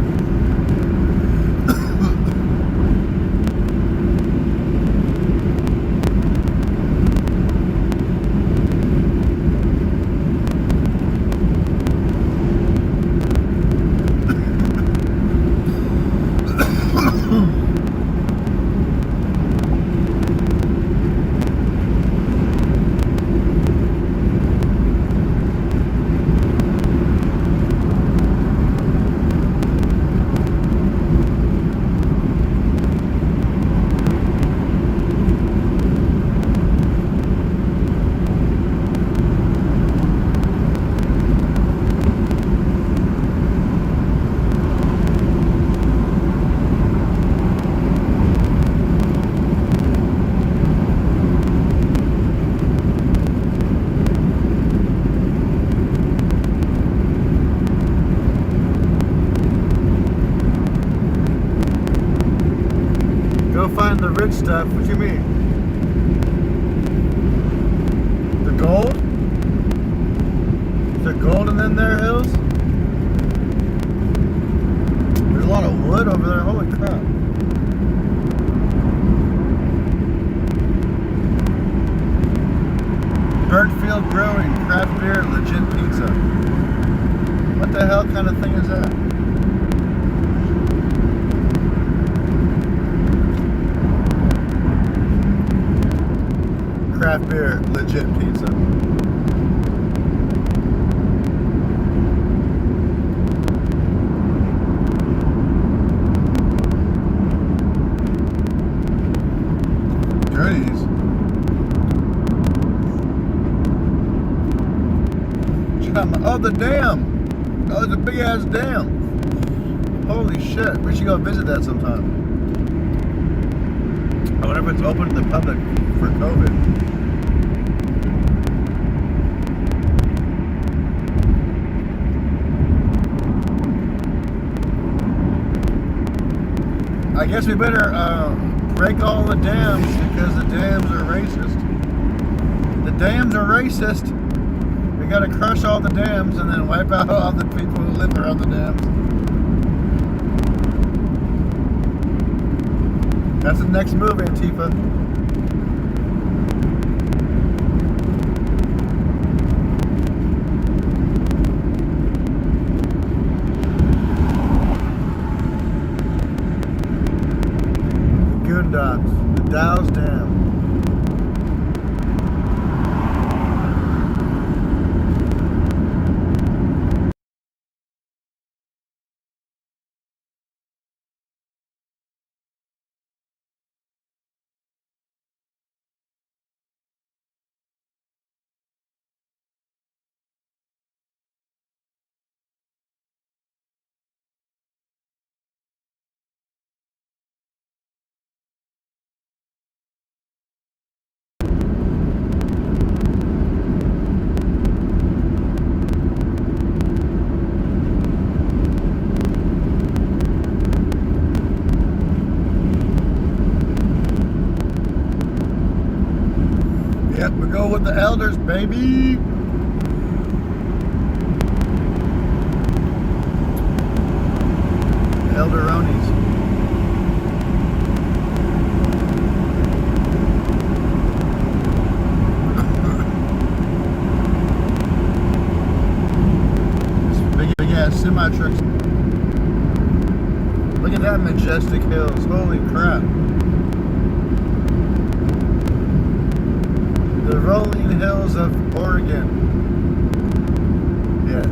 good stuff. What you mean? The gold? Is there gold in there, Hills? There's a lot of wood over there. Holy crap. Birdfield Brewing, craft beer, legit pizza. What the hell kind of thing is that? Craft beer, legit pizza. Goodies. Oh, the dam. Oh, it's a big ass dam. Holy shit. We should go visit that sometime. I wonder if it's open to the public for COVID. I guess we better break all the dams because the dams are racist. The dams are racist. We gotta crush all the dams and then wipe out all the people who live around the dams. That's the next move, Antifa. The Goondocks, the Dow's Dam. Yep, we go with the elders, baby. Elderonis. Big ass semi trucks. Look at that majestic hills. Holy crap. The rolling hills of Oregon. Yes.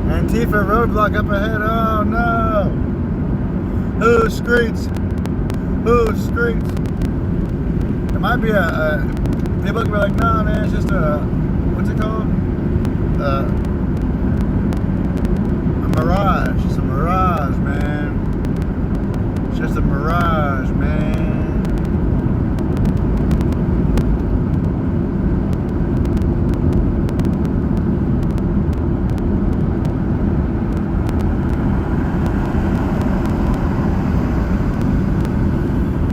Antifa roadblock up ahead. Oh no! Who screams? Who screams? It might be people can be like, no man, it's just a, what's it called? A mirage. It's a mirage, man. It's just a mirage, man.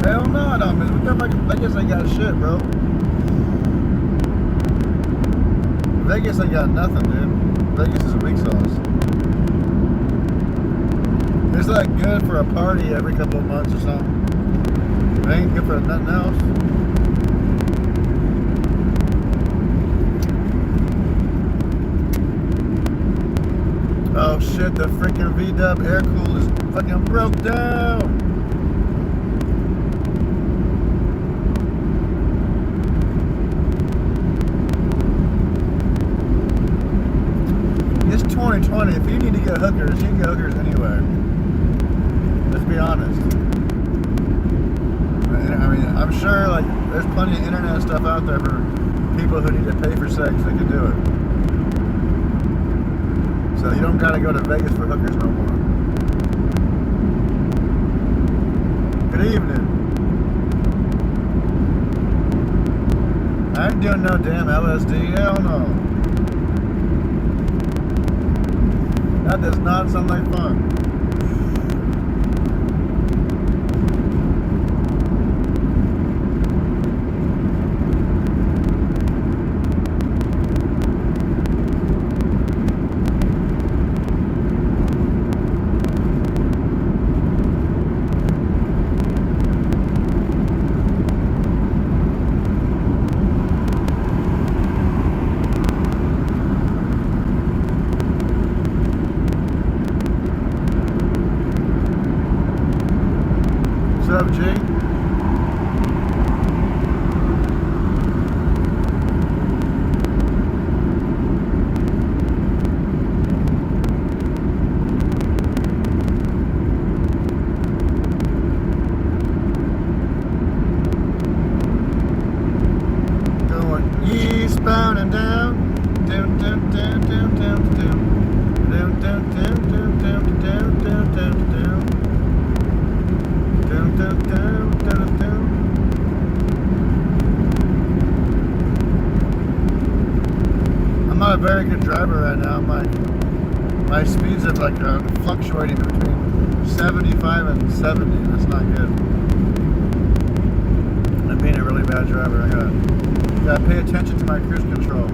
Hell no, no, man. Vegas ain't got shit, bro. Vegas ain't got nothing, dude. Vegas is a weak sauce. It's like good for a party every couple of months or something. It ain't good for nothing else. Oh shit, the freaking V-dub air cool is fucking broke down. 2020. If you need to get hookers, you can get hookers anywhere. Let's be honest. I mean, I'm sure like there's plenty of internet stuff out there for people who need to pay for sex. They can do it. So you don't gotta go to Vegas for hookers no more. Good evening. I ain't doing no damn LSD. Hell no. That does not sound like fun. What's up, G? Going eastbound and down, down, down, down, down, down, down, down, down, down, down, down, down, down, down, down. Down, down, down, down, down. I'm not a very good driver right now. My speeds are like fluctuating between 75 and 70. That's not good. I'm being a really bad driver. I gotta pay attention to my cruise control.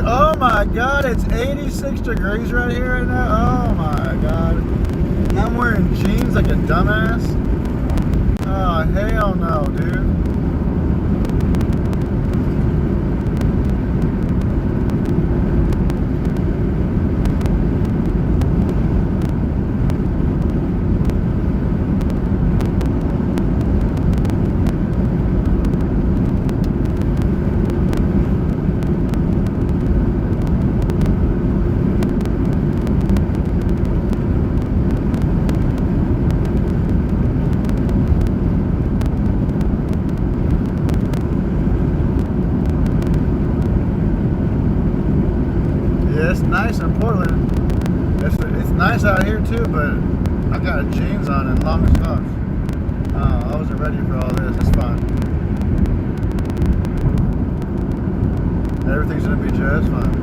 Oh my God, it's 86 degrees right here right now. Oh my God. And I'm wearing jeans like a dumbass. Oh, hell no, dude. It's nice in Portland. It's nice out here too, but I got jeans on and long socks. Oh, I wasn't ready for all this. It's fine. Everything's gonna be just fine.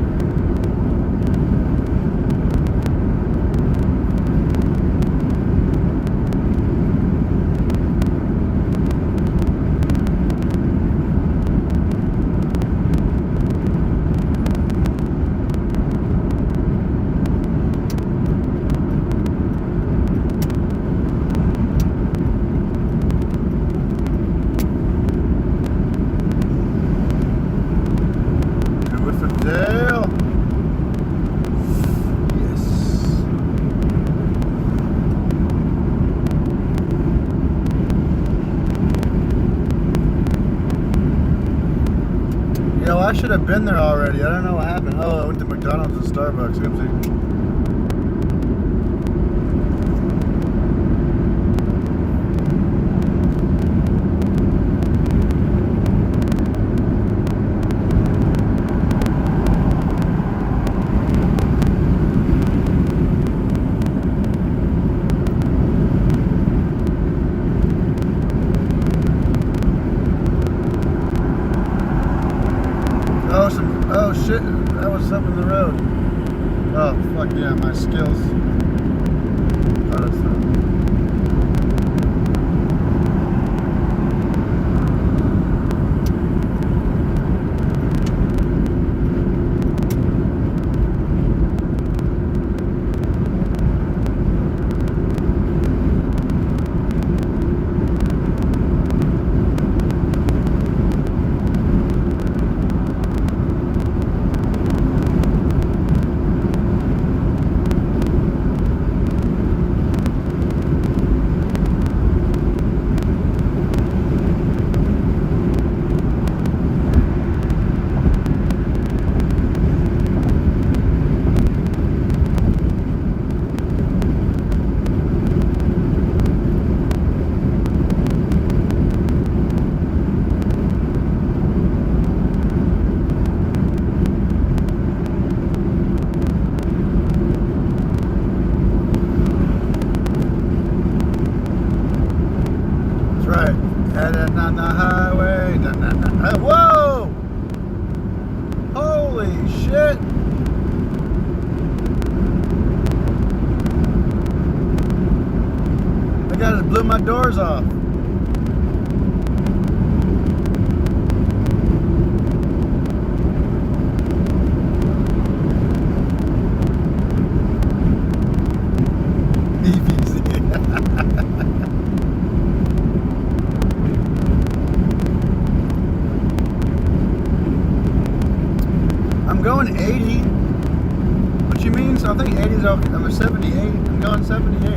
I should have been there already. I don't know what happened. Oh, I went to McDonald's and Starbucks. Oopsie. Oh shit, that was something in the road. Oh fuck yeah, my skills. Oh, that's the highway. Na, na, na. Whoa! Holy shit! That guy just blew my doors off. I'm going 80. What you mean? So I think 80 is okay. I'm a 78. I'm going 78.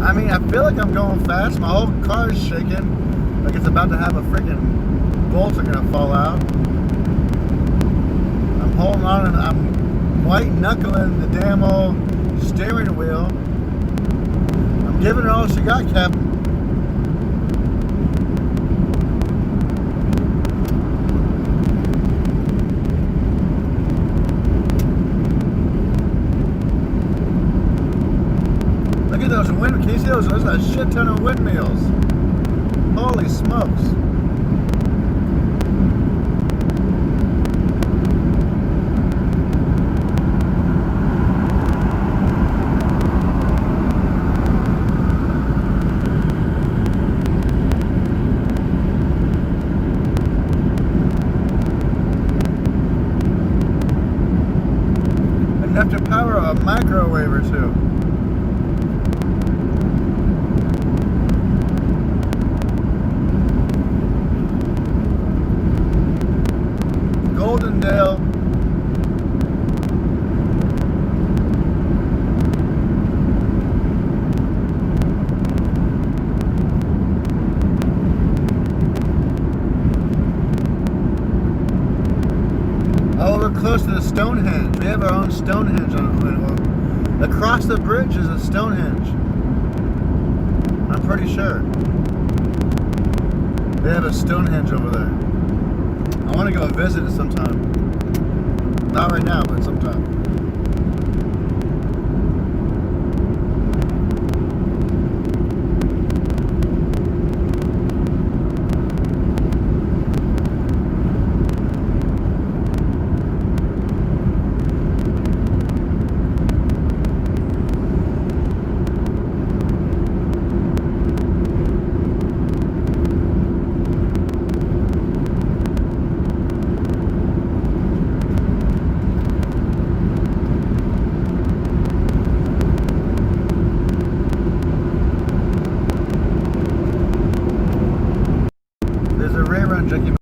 I mean, I feel like I'm going fast. My whole car is shaking. Like it's about to have a freaking bolts are gonna fall out. I'm holding on and I'm white knuckling the damn old steering wheel. I'm giving her all she got, Captain. Look at those wind. Can you see those? There's a shit ton of windmills. Holy smokes. Enough to power a microwave or two. Goldendale. Oh, we're close to the Stonehenge. We have our own Stonehenge on across the bridge is a Stonehenge. I'm pretty sure. They have a Stonehenge over there. I want to go visit it sometime. Not right now, but sometime. Junkie.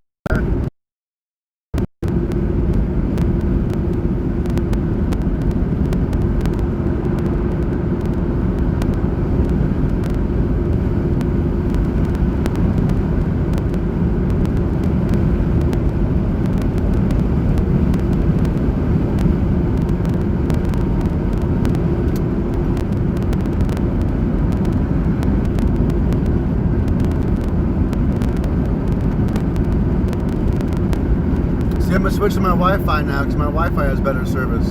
I'm gonna switch to my Wi-Fi now because my Wi-Fi has better service.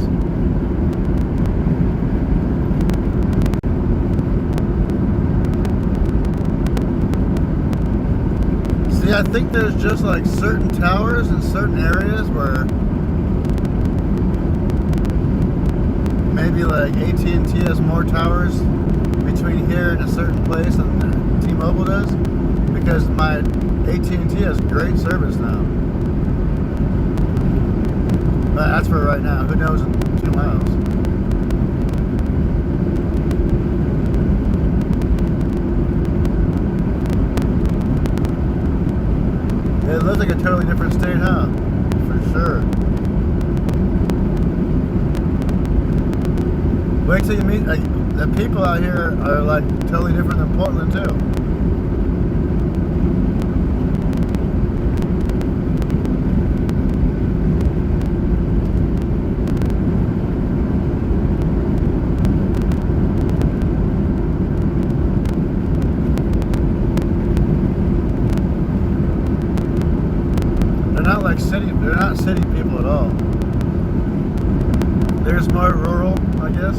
See, I think there's just like certain towers in certain areas where maybe like AT&T has more towers between here and a certain place than T-Mobile does, because my AT&T has great service now. But that's for right now. Who knows in 2 miles? It looks like a totally different state, huh? For sure. Wait till you meet, like, the people out here are like totally different than Portland too. They're not city people at all. They're just more rural, I guess.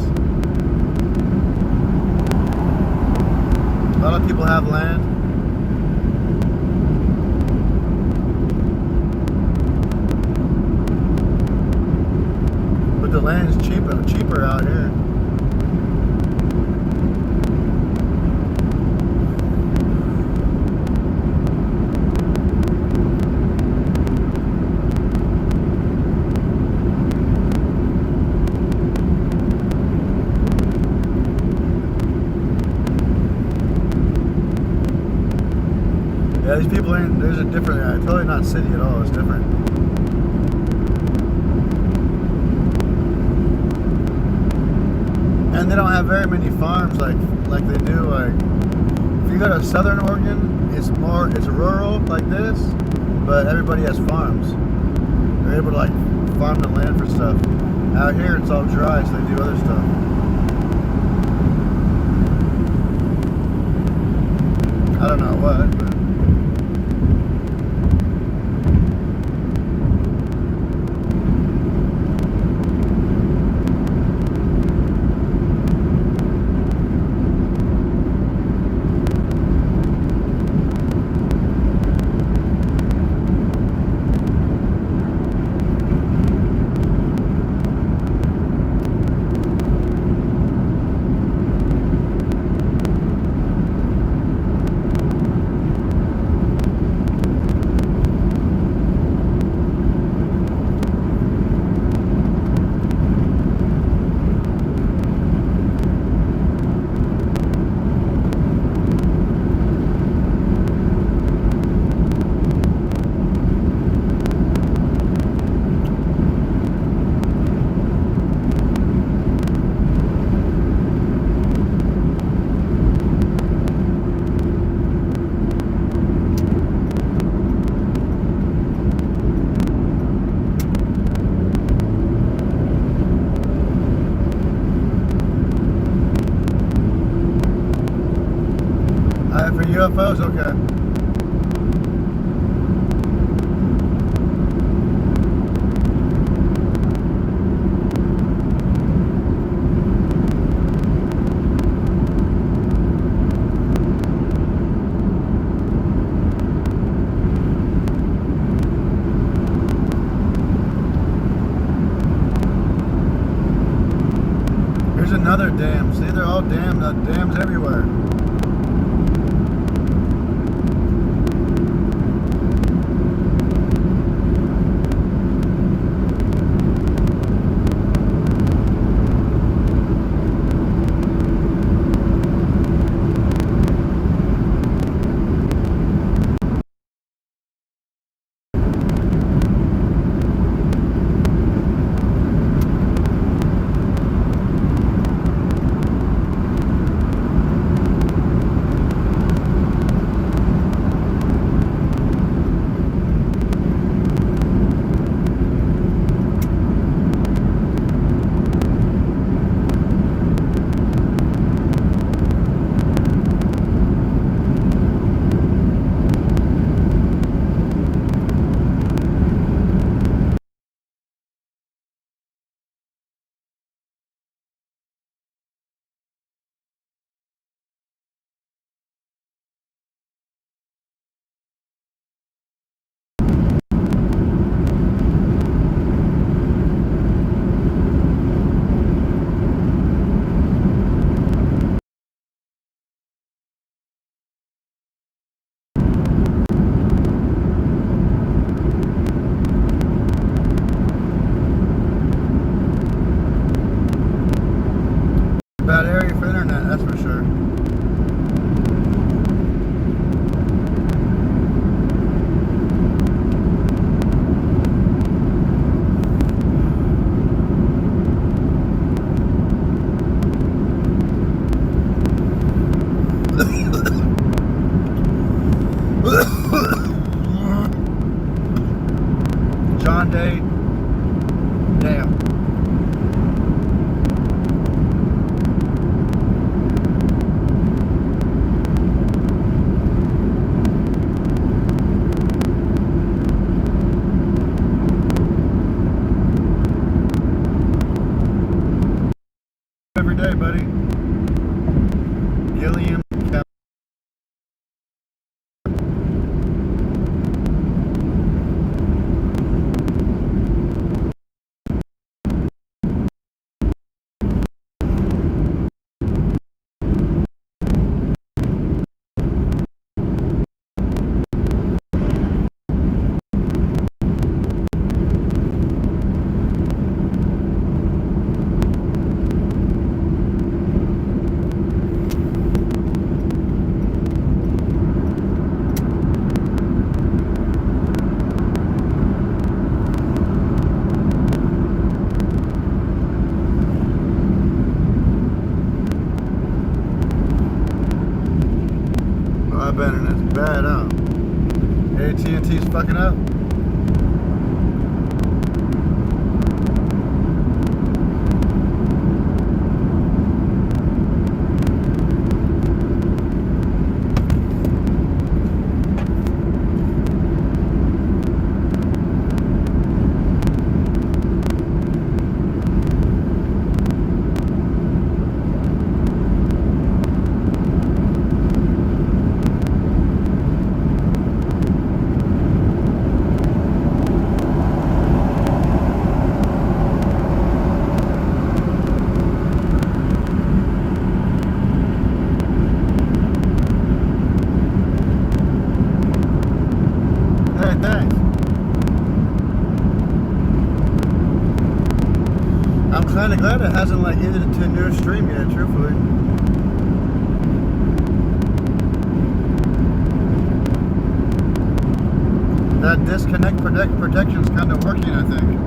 A lot lot of people have land. But the land's cheaper out here. Yeah, these people ain't, there's a different, totally not city at all, it's different. And they don't have very many farms like they do, like, if you go to Southern Oregon, it's rural like this, but everybody has farms. They're able to like farm the land for stuff. Out here it's all dry, so they do other stuff. I don't know what, but for UFOs, okay. Here's another dam. See, they're all dams everywhere. Bad area for internet, that's for sure. John Day, damn. Every day, buddy. Gilliam. broadband internet's bad, huh? AT&T's fucking up. Kind of glad it hasn't like ended into a newer stream yet, truthfully. That disconnect protection is kind of working, I think.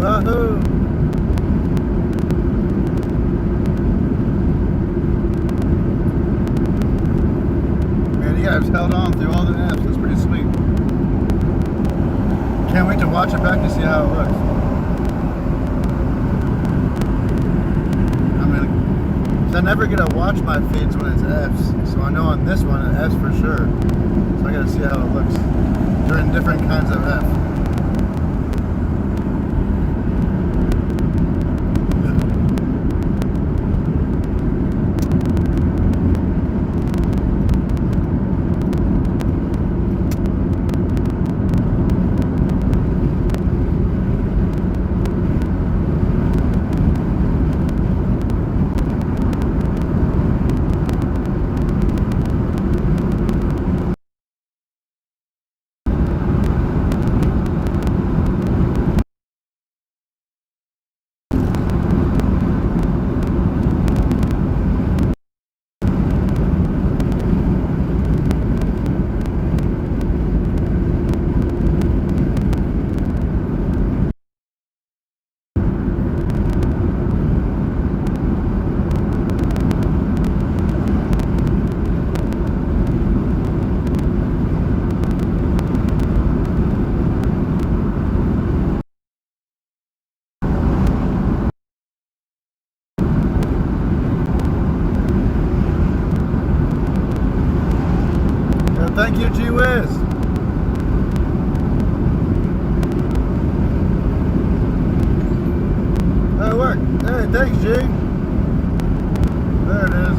Wahoo! Man, you guys held on through all the F's. That's pretty sweet. Can't wait to watch it back and see how it looks. I mean, I never get to watch my feeds when it's F's, so I know on this one it's F's for sure. So I gotta see how it looks during different kinds of F. Thank you, G Wiz. That worked. Hey, thanks, G. There it is.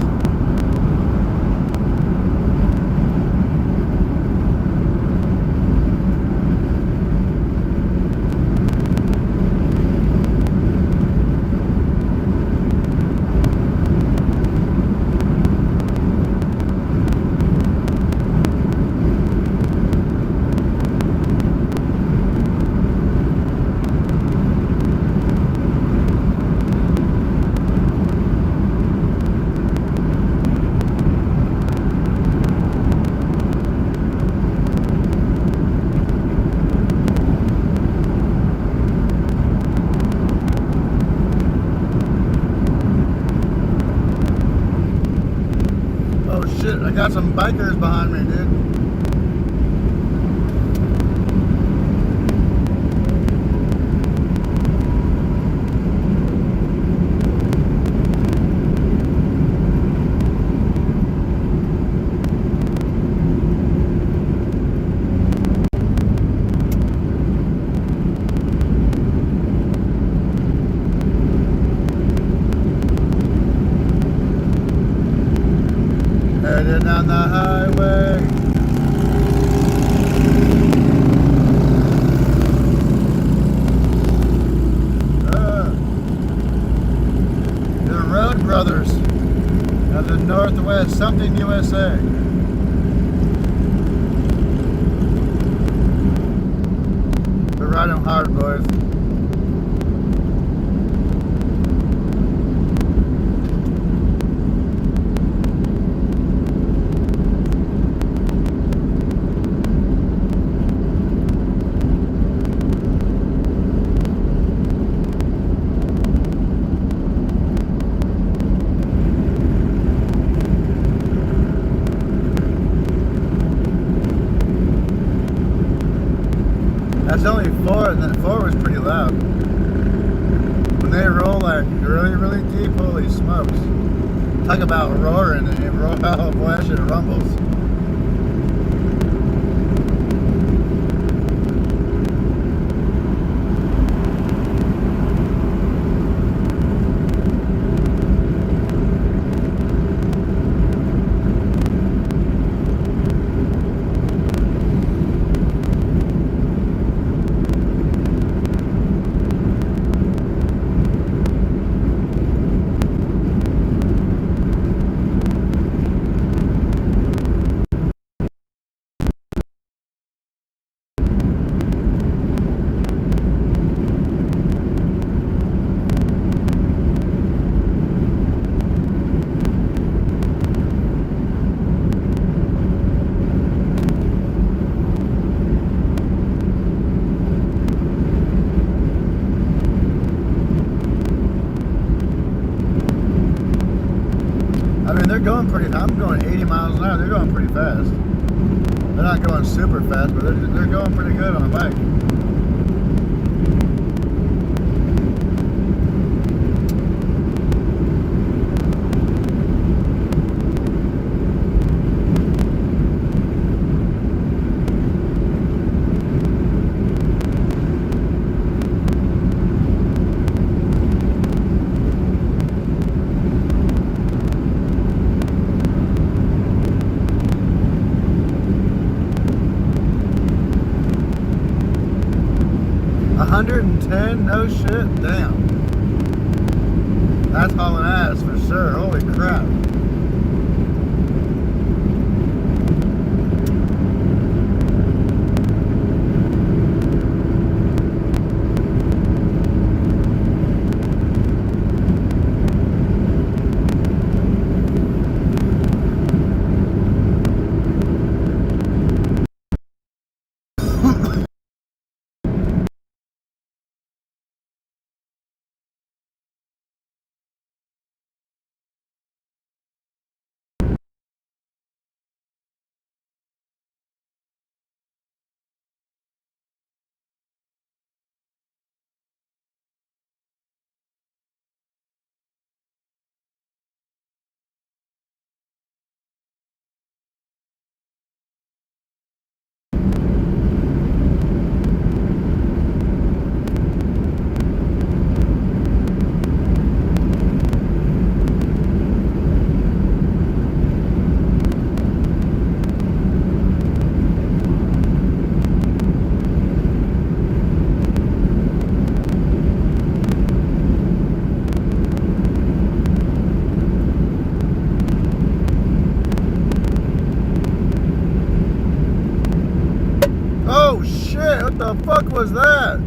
Oh shit, I got some bikers behind me, dude. Headed down the highway. The Road Brothers of the Northwest, something USA. We're riding hard, boys. That's only 4, and that 4 was pretty loud. When they roll like really, really deep, holy smokes. Talk about roaring, and roll out, boy, that shit rumbles. I mean, they're going pretty. I'm going 80 miles an hour. They're going pretty fast. They're not going super fast, but they're going pretty good on a bike. $110? No shit? Damn. That's hauling ass for sure. Holy crap. was that?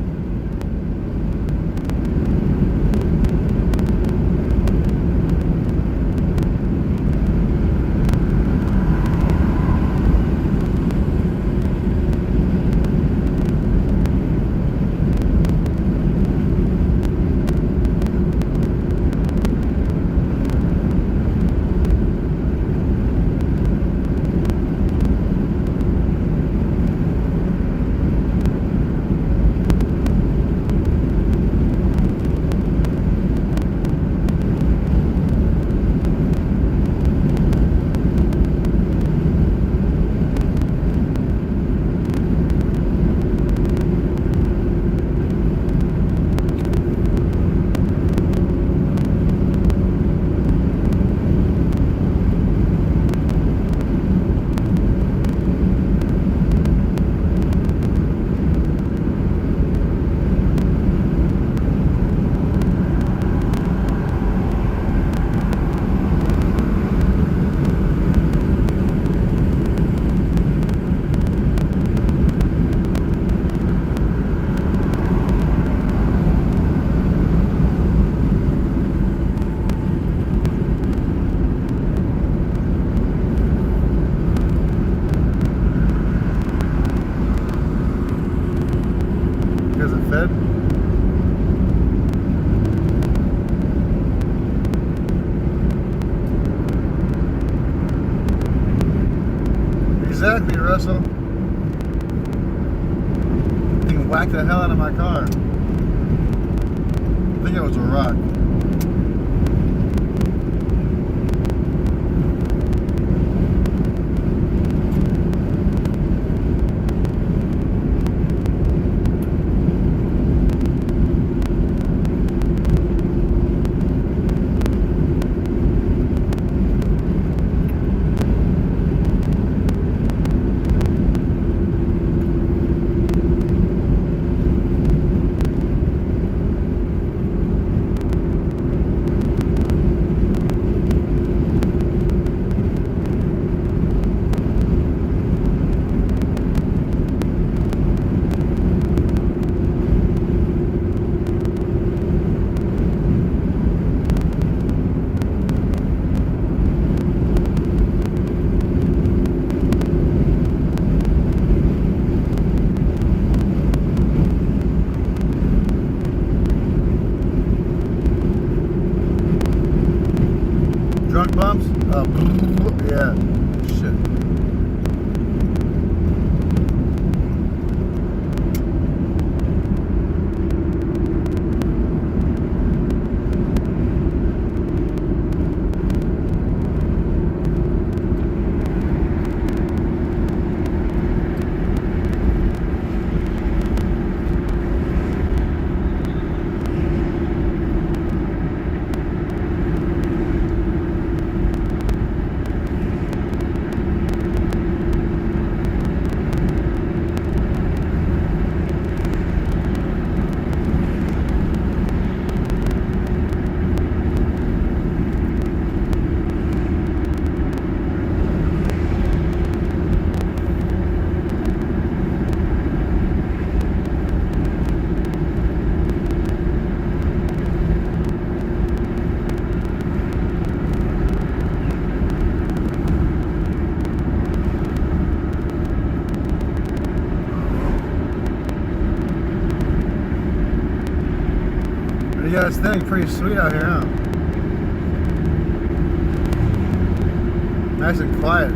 Fed? Exactly, Russell. You can whack the hell out of my car. I think it was a rock. Drunk bumps? Yeah. Shit. Yeah, this thing pretty sweet out here, huh? Nice and quiet.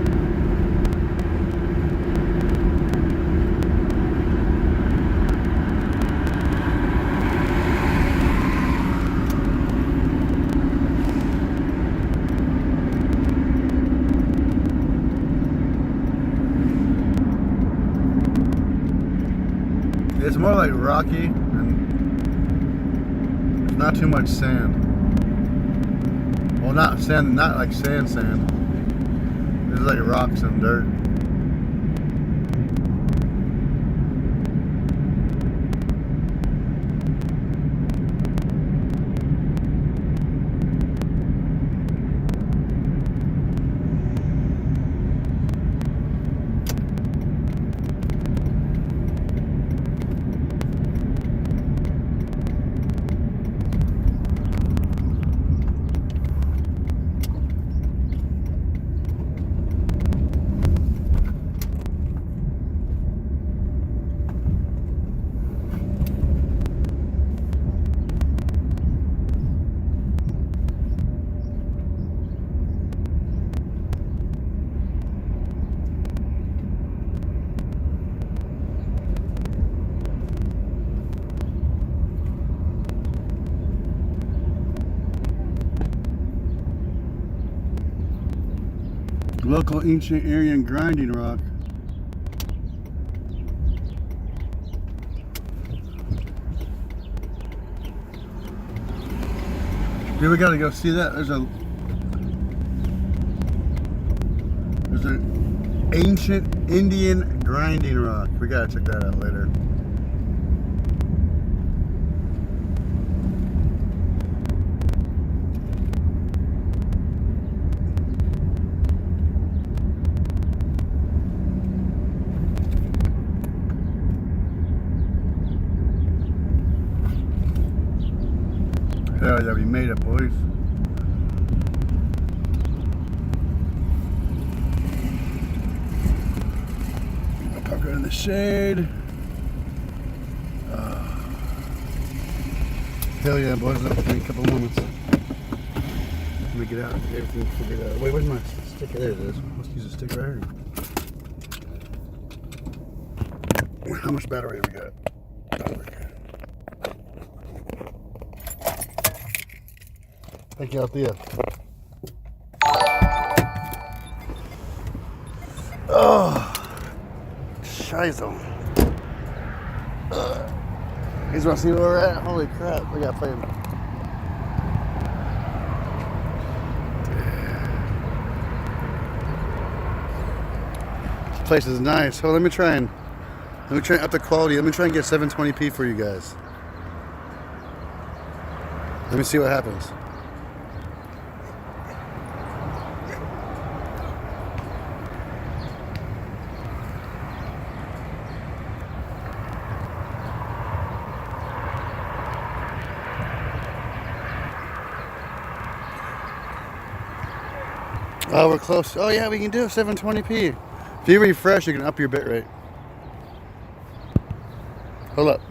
It's more like rocky and not too much sand. Well, not sand, not like sand. It's like rocks and dirt. Local ancient Aryan grinding rock. Yeah, we gotta go see that. There's an ancient Indian grinding rock. We gotta check that out later. Hell yeah, we made it, boys. I'll park it in the shade. Hell yeah, boys. That'll take a couple moments. Let me get out and get everything figured out. Wait, where's my sticker? There it is. Let's use a stick right here. How much battery we got? Thank you, Althea. Oh, scheiße. You guys want to see where we're at? Holy crap, we got playing. This place is nice. Oh, let me try and up the quality. Let me try and get 720p for you guys. Let me see what happens. Oh, we're close. Oh yeah, we can do 720p. If you refresh, you can up your bitrate. Hold up.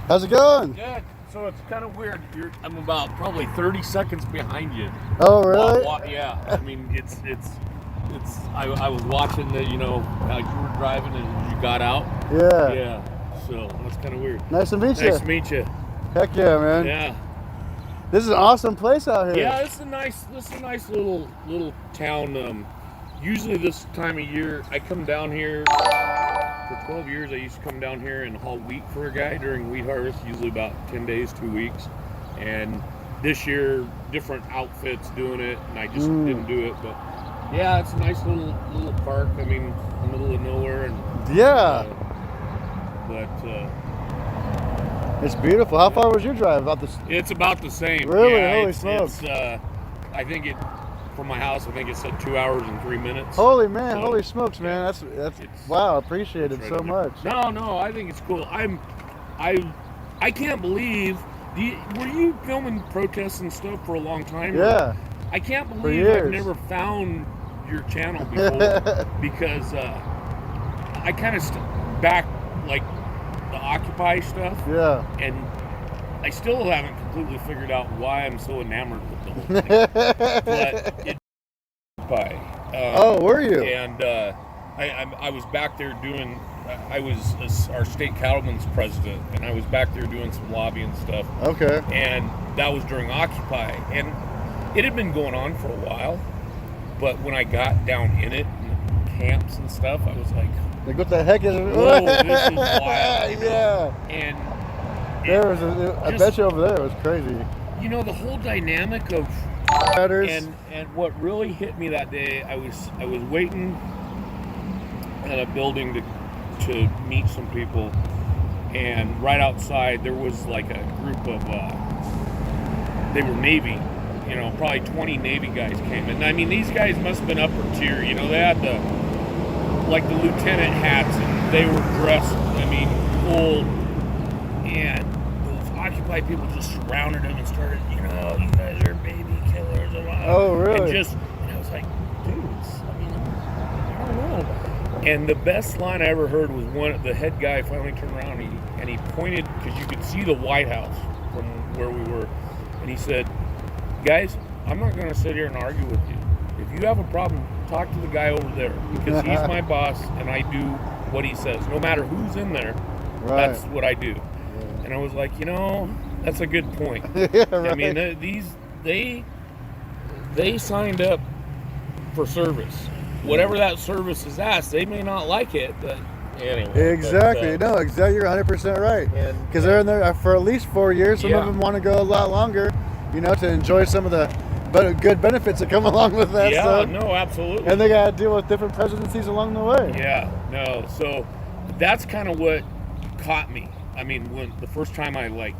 How's it going? Good. So it's kind of weird. I'm about probably 30 seconds behind you. Oh really? Yeah. I mean, it's. I was watching the, how you were driving and you got out. Yeah. Yeah. So that's kind of weird. Nice to meet you. Nice to meet you. Heck yeah, man. Yeah. This is an awesome place out here. Yeah, it's a nice little town. Usually this time of year, I come down here. For 12 years, I used to come down here and haul wheat for a guy during wheat harvest, usually about 10 days, 2 weeks. And this year, different outfits doing it, and I just didn't do it. But yeah, it's a nice little park. I mean, in the middle of nowhere. And yeah. But it's beautiful. How far was your drive? It's about the same. Really? Yeah, Holy smokes. I think from my house, I think it said 2 hours and 3 minutes. Holy man, So, holy smokes, man. That's wow, appreciate it right so on much. there. No, I think it's cool. I can't believe were you filming protests and stuff for a long time? Yeah. I can't For believe years. I've never found your channel before because I kind of back like the Occupy stuff. Yeah. And I still haven't completely figured out why I'm so enamored with the whole thing. But it's Occupy. Oh, were you? And I was back there doing. I was our state cattlemen's president, and I was back there doing some lobbying stuff. Okay. And that was during Occupy, and it had been going on for a while. But when I got down in it, in the camps and stuff, I was like, Like, what the heck is it? whoa, this is wild. Yeah. And There was I bet you over there it was crazy. the whole dynamic of Matters. and what really hit me that day, I was waiting at a building to meet some people, and right outside there was like a group of they were Navy, probably 20 Navy guys came in. I mean, these guys must have been upper tier, they had the lieutenant hats, and they were dressed, full, and those Occupy people just surrounded them and started, you guys are baby killers. Oh, really? And I was like, dudes, I don't know. And the best line I ever heard was the head guy finally turned around and he pointed, because you could see the White House from where we were, and he said, guys, I'm not going to sit here and argue with you. If you have a problem, talk to the guy over there, because he's my boss and I do what he says. No matter who's in there, Right. that's what I do. Yeah. And I was like, that's a good point. Yeah, right. I mean, they signed up for service. Whatever that service is asked, they may not like it, but anyway. Exactly. But, No, exactly. You're 100% right. Because they're in there for at least 4 years. Some of them want to go a lot longer, to enjoy some of the good benefits that come along with that yeah, stuff. no, absolutely. And they got to deal with different presidencies along the way. Yeah, no. So that's kind of what caught me. I mean, when the first time I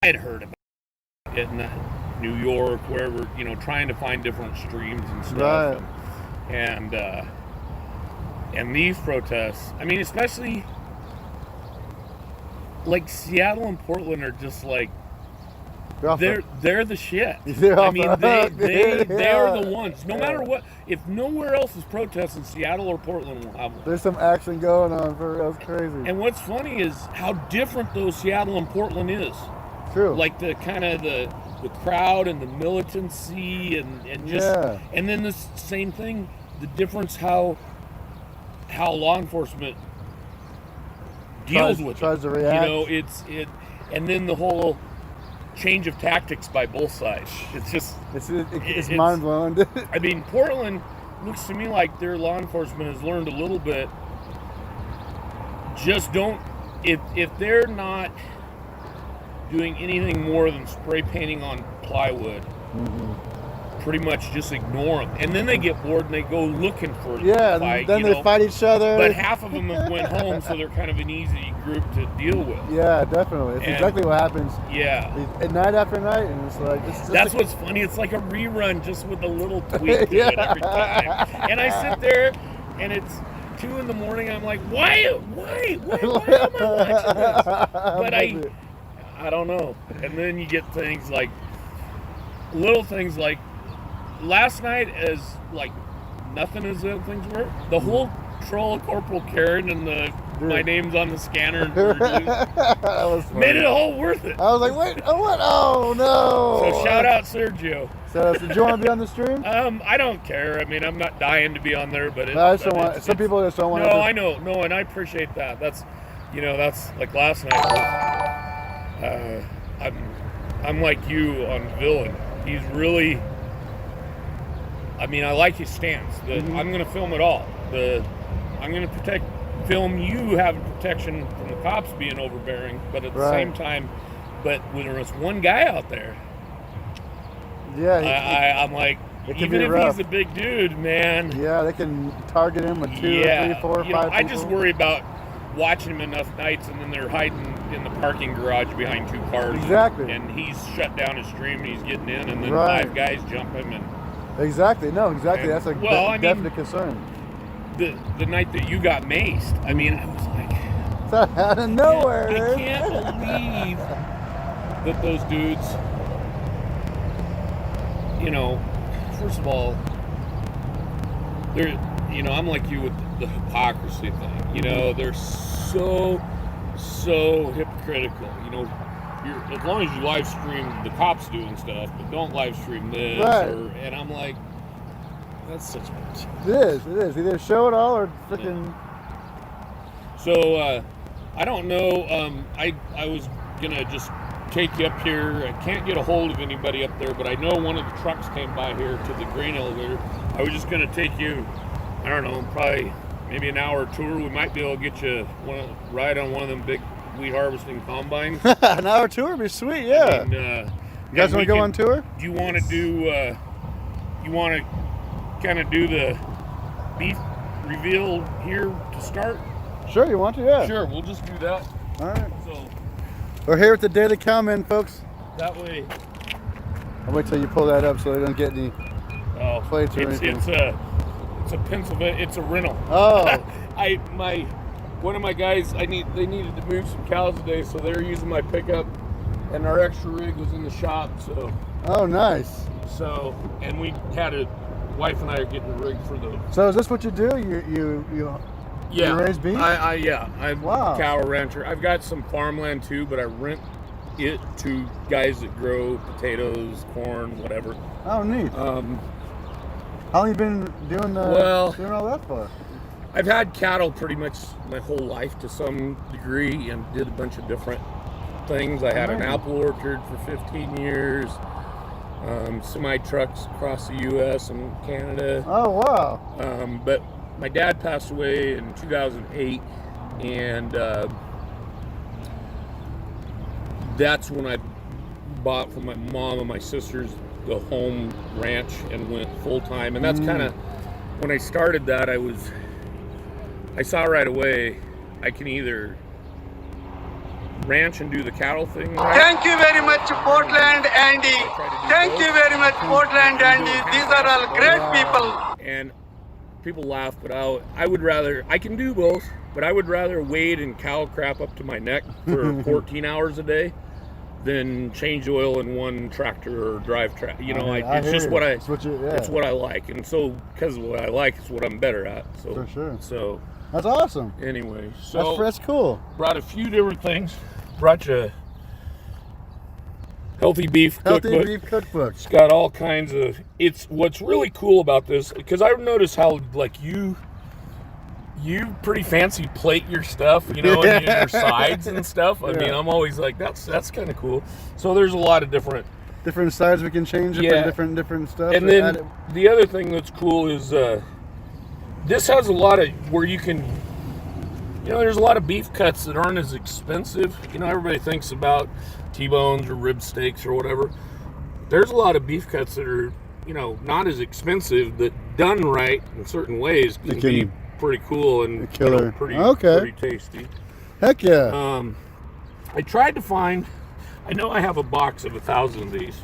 had heard about it in New York, wherever, trying to find different streams and stuff. Right. And these protests, I mean, especially like Seattle and Portland are just like, they're the shit. I mean, they are the ones. No matter what, if nowhere else is protesting, Seattle or Portland will have one. There's some action going on. That's crazy. And what's funny is how different those Seattle and Portland is. True. Like the kind of the crowd and the militancy and just and then the same thing, the difference how law enforcement deals with tries it. To react. And then the whole change of tactics by both sides. It's just it's mind blowing. I mean, Portland looks to me like their law enforcement has learned a little bit. Just don't if they're not doing anything more than spray painting on plywood. Pretty much just ignore them, and then they get bored and they go looking for a fight. Then they fight each other. But half of them have went home, so they're kind of an easy group to deal with. Yeah, definitely. It's exactly what happens. Yeah. At night after night, and it's like that's what's funny. It's like a rerun, just with a little tweak to it every time. And I sit there, and it's 2 a.m. I'm like, why am I watching this? But I don't know. And then you get things like little things like. Last night, as like nothing as things were, the whole troll of Corporal Karen and my name's on the scanner made it all worth it. I was like, wait, what? Oh no! So shout out Sergio. So do you want to be on the stream? I don't care. I mean, I'm not dying to be on there, but I just don't want. Some people just don't want. No, I know. No, and I appreciate that. That's like last night. I'm like you on Villain. He's really. I mean, I like his stance. I'm going to film it all. I'm going to film you having protection from the cops being overbearing, but at the same time, when there's one guy out there, I'm like, even if he's a big dude, man. Yeah, they can target him with 2 or 3, 4, 5 people. I just worry about watching him enough nights, and then they're hiding in the parking garage behind 2 cars. Exactly. And he's shut down his stream, and he's getting in, and then 5 guys jump him and. Exactly. No, exactly. That's a definite concern. The night that you got maced, I mean, I was like... out of nowhere. I can't believe that those dudes, first of all, they're, I'm like you with the hypocrisy thing. They're so hypocritical. As long as you live stream the cops doing stuff, but don't live stream this. Right. And I'm like, that's such a... It is. Either show it all or freaking... So, I don't know. I was going to just take you up here. I can't get a hold of anybody up there, but I know one of the trucks came by here to the grain elevator. I was just going to take you, I don't know, probably maybe an hour tour. We might be able to get you ride on one of them big wheat harvesting combines. An hour tour would be sweet, yeah. And, you guys want to go on tour? Do you want to do, kind of do the beef reveal here to start? Sure, you want to, yeah. Sure, we'll just do that. All right. So we're here with the daily comment, folks. that way. I'll wait till you pull that up so they don't get any plates or anything. It's a Pennsylvania. It's a rental. Oh. One of my guys, they needed to move some cows today, so they're using my pickup, and our extra rig was in the shop. So. Oh, nice. So, and we had wife and I are getting a rig for the. So is this what you do? You raise beef? I'm a cow rancher. I've got some farmland too, but I rent it to guys that grow potatoes, corn, whatever. Oh, neat. How long you been doing all that for? I've had cattle pretty much my whole life to some degree, and did a bunch of different things. I had an apple orchard for 15 years. semi trucks across the U.S. and Canada. Oh, wow. But my dad passed away in 2008, and that's when I bought from my mom and my sisters the home ranch and went full time. And that's kind of when I started that. I saw right away I can either ranch and do the cattle thing. Thank you very much, PortlandAndy. Thank you very much, PortlandAndy. These are all great people. And people laugh, but I would rather, I can do both, but I would rather wade in cow crap up to my neck for 14 hours a day than change oil in one tractor or drive You know, it's just what I, it's what I like. And so, because of what I like, it's what I'm better at. So, for sure. So, that's awesome. Anyway, so that's cool. Brought a few different things. Brought you a healthy beef cookbook. It's got all kinds of. It's what's really cool about this, because I've noticed how like you pretty fancy plate your stuff, you know, and your sides and stuff. I mean, I'm always like, that's kind of cool. So there's a lot of different sides we can change. Different stuff. And then the other thing that's cool is this has a lot of where you can. You know, there's a lot of beef cuts that aren't as expensive. You know, everybody thinks about T-bones or rib steaks or whatever. There's a lot of beef cuts that are, you know, not as expensive, that done right in certain ways can be pretty cool and you know, pretty tasty. Heck yeah. I tried to find, I know I have a box of 1,000 of these,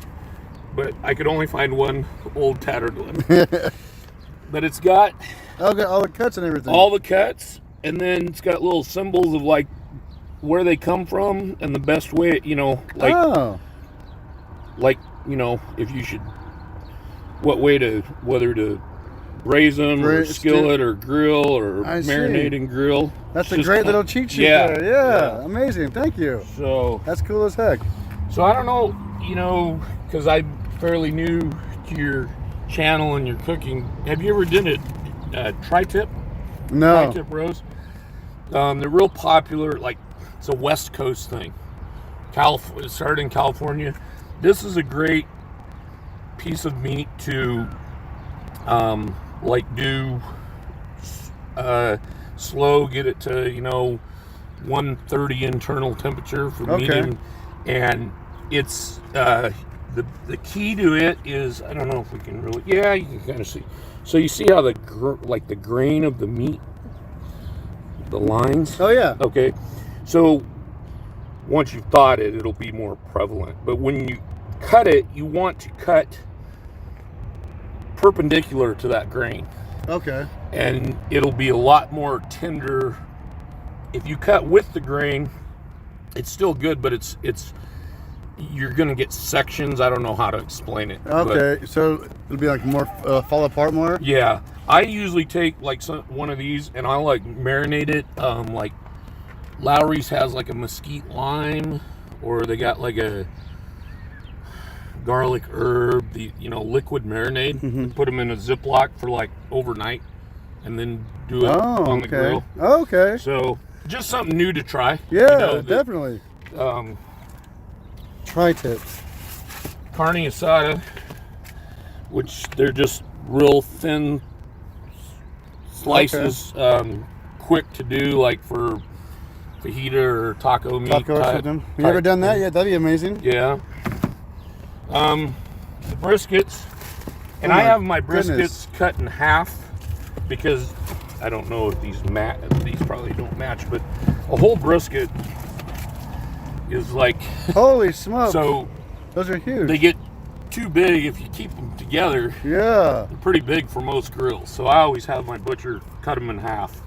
but I could only find one old tattered one. But it's got all the cuts and everything. All the cuts. And then it's got little symbols of like where they come from and the best way, you know, like you know, if you should, whether to braise them or skillet or grill or marinate and grill. That's a great little cheat sheet there. Yeah, amazing. Thank you. So that's cool as heck. So I don't know, you know, because I'm fairly new to your channel and your cooking. Have you ever done a tri-tip? No. Tri-tip roast. They're real popular. Like it's a West Coast thing. It started in California. This is a great piece of meat to like do slow, get it to 130 internal temperature for medium, and it's the key to it is, I don't know if we can really, you can kind of see. So you see how the grain of the meat, the lines. Oh yeah. Okay. So once you've thawed it, it'll be more prevalent. But when you cut it, you want to cut perpendicular to that grain. Okay. And it'll be a lot more tender. If you cut with the grain, it's still good, but it's you're gonna get sections. I don't know how to explain it. Okay, so it'll be like more fall apart more. Yeah, I usually take like one of these and I like marinate it. Like Lowry's has like a mesquite lime, or they got like a garlic herb, the liquid marinade. Mm-hmm. Put them in a Ziploc for like overnight, and then do it on the grill. Okay. So just something new to try. Yeah, definitely. Tri-tips. Carne asada, which they're just real thin slices, quick to do, like for fajita or taco meat. You ever done that yet? That'd be amazing. Yeah. The briskets, and I have my briskets cut in half because I don't know if these probably don't match, but a whole brisket is like, holy smokes. So those are huge. They get too big if you keep them together. Yeah. They're pretty big for most grills. So I always have my butcher cut them in half.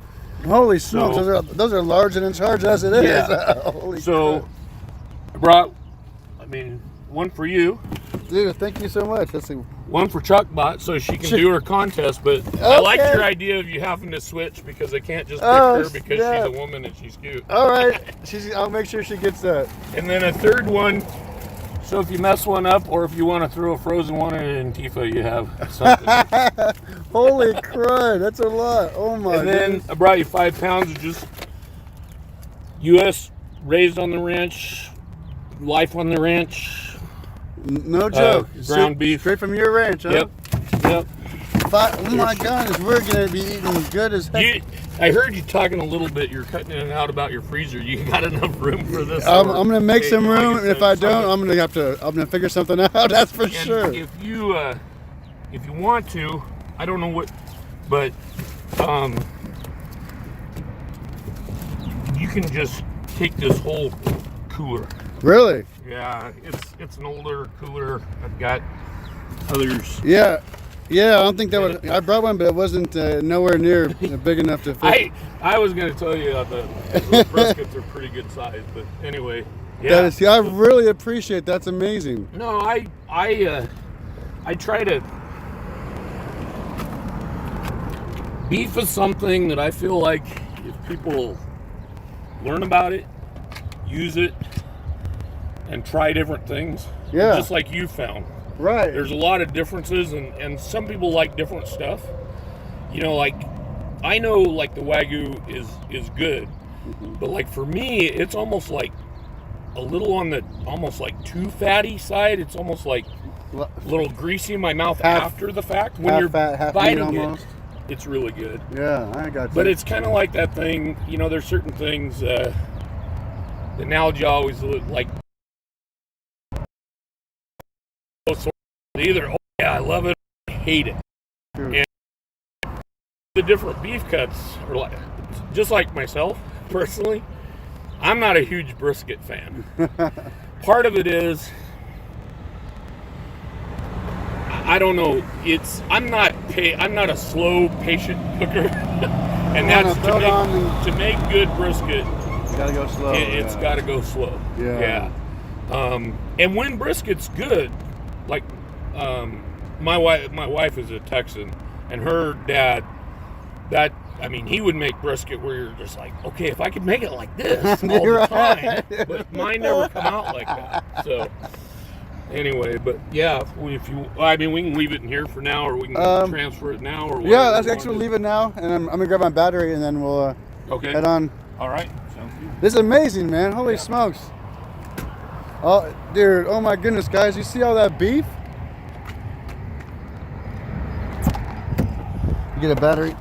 Holy smokes, those are large and in charge as it is. Yeah. Holy so I brought, one for you. Dude, thank you so much. Let's see. One for Chuckbot so she can do her contest, but I like your idea of you having to switch because I can't just pick her because she's a woman and she's cute. All right, I'll make sure she gets that. And then a third one, so if you mess one up or if you want to throw a frozen one in Antifa, you have something. Holy crud, that's a lot. Oh my And then goodness. I brought you 5 pounds of just U.S. raised on the ranch, life on the ranch. No joke. Ground beef. Straight from your ranch, huh? Yep. Oh my goodness, we're gonna be eating good as heck. I heard you talking a little bit. You're cutting in and out about your freezer. You got enough room for this? I'm gonna make some room, and if I don't, I'm gonna figure something out. That's for sure. If you want to, I don't know what, but you can just take this whole cooler. Really? Yeah, it's an older cooler. I've got others. Yeah, I don't think that would. I brought one, but it wasn't nowhere near big enough to fit. I was gonna tell you the briskets are pretty good size, but anyway. Yeah. I really appreciate. That's amazing. No, I try to. Beef is something that I feel like if people learn about it, use it, and try different things, just like you found. Right. There's a lot of differences, and some people like different stuff. You know, like, I know, like, the Wagyu is good, but, like, for me, it's almost like a little on the almost like too fatty side. It's almost like a little greasy in my mouth after the fact. When you're biting it, it's really good. Yeah, I got you. But it's kind of like that thing, you know, there's certain things, the analogy I always like, either, oh yeah, I love it, or I hate it. Sure. And the different beef cuts are like, just like myself, personally, I'm not a huge brisket fan. Part of it is, I don't know. I'm not a slow, patient cooker, and that's to make good brisket. It's gotta go slow. It's gotta go slow. Yeah. And when brisket's good, like my wife is a Texan, and her dad, he would make brisket where you're just like, okay, if I could make it like this all the time, but mine never come out like that. So. Anyway, but yeah, we can leave it in here for now, or we can transfer it now, or yeah, let's actually leave it now, and I'm gonna grab my battery, and then we'll head on. All right, sounds good. This is amazing, man! Holy smokes! Oh, dude! Oh my goodness, guys! You see all that beef? You get a battery.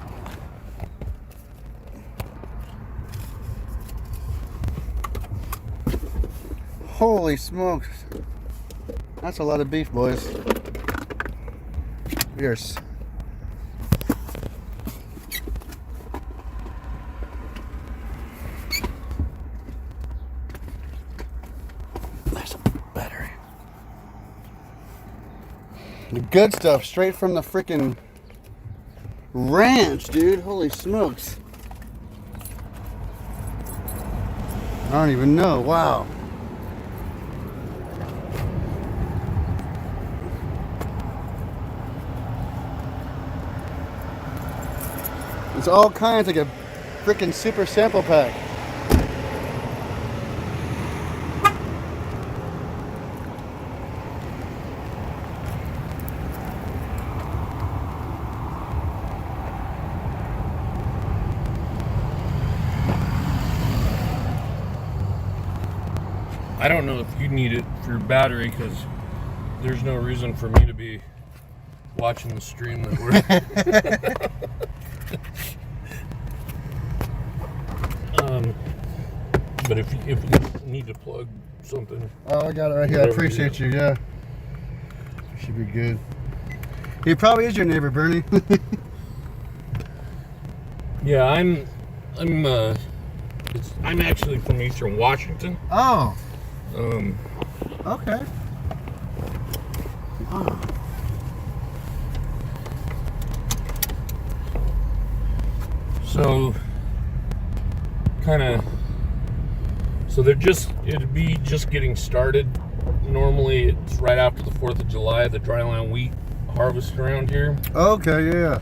Holy smokes! That's a lot of beef, boys. Yes. There's a battery. The good stuff, straight from the freaking ranch, dude. Holy smokes. I don't even know. Wow. It's all kinds, like a freaking super sample pack. I don't know if you need it for your battery, because there's no reason for me to be watching the stream that we're but if you need to plug something. Oh, I got it right here. I appreciate you. Yeah, should be good. He probably is your neighbor, Bernie. Yeah, I'm actually from Eastern Washington. Oh. Okay. Oh. So, it'd be just getting started. Normally, it's right after the 4th of July, the dryland wheat harvest around here. Okay, yeah.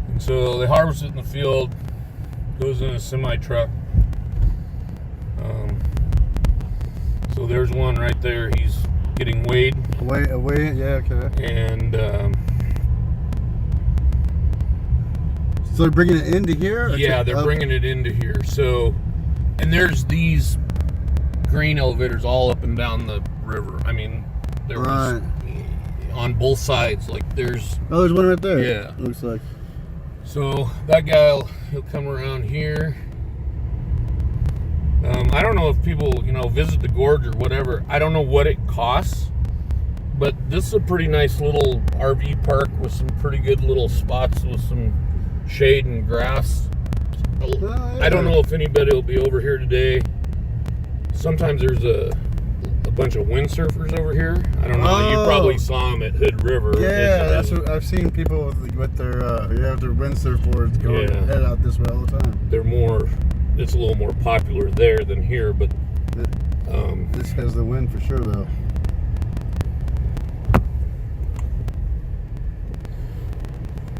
And so they harvest it in the field, goes in a semi-truck. So there's one right there. He's getting weighed. Weigh, yeah, okay. And so they're bringing it into here? Yeah, they're bringing it into here. So, and there's these grain elevators all up and down the river. I mean, There Right. was on both sides. Like there's Oh, there's one right there. Yeah. Looks like. so that guy he'll come around here. I don't know if people visit the gorge or whatever. I don't know what it costs, but this is a pretty nice little RV park with some pretty good little spots with some shade and grass. yeah. I don't know if anybody will be over here today. Sometimes there's a bunch of windsurfers over here. I don't know. You probably saw them at Hood River. Yeah, that's what I've seen people with their their windsurf boards going head out this way all the time. They're more. It's a little more popular there than here, but This has the wind for sure, though.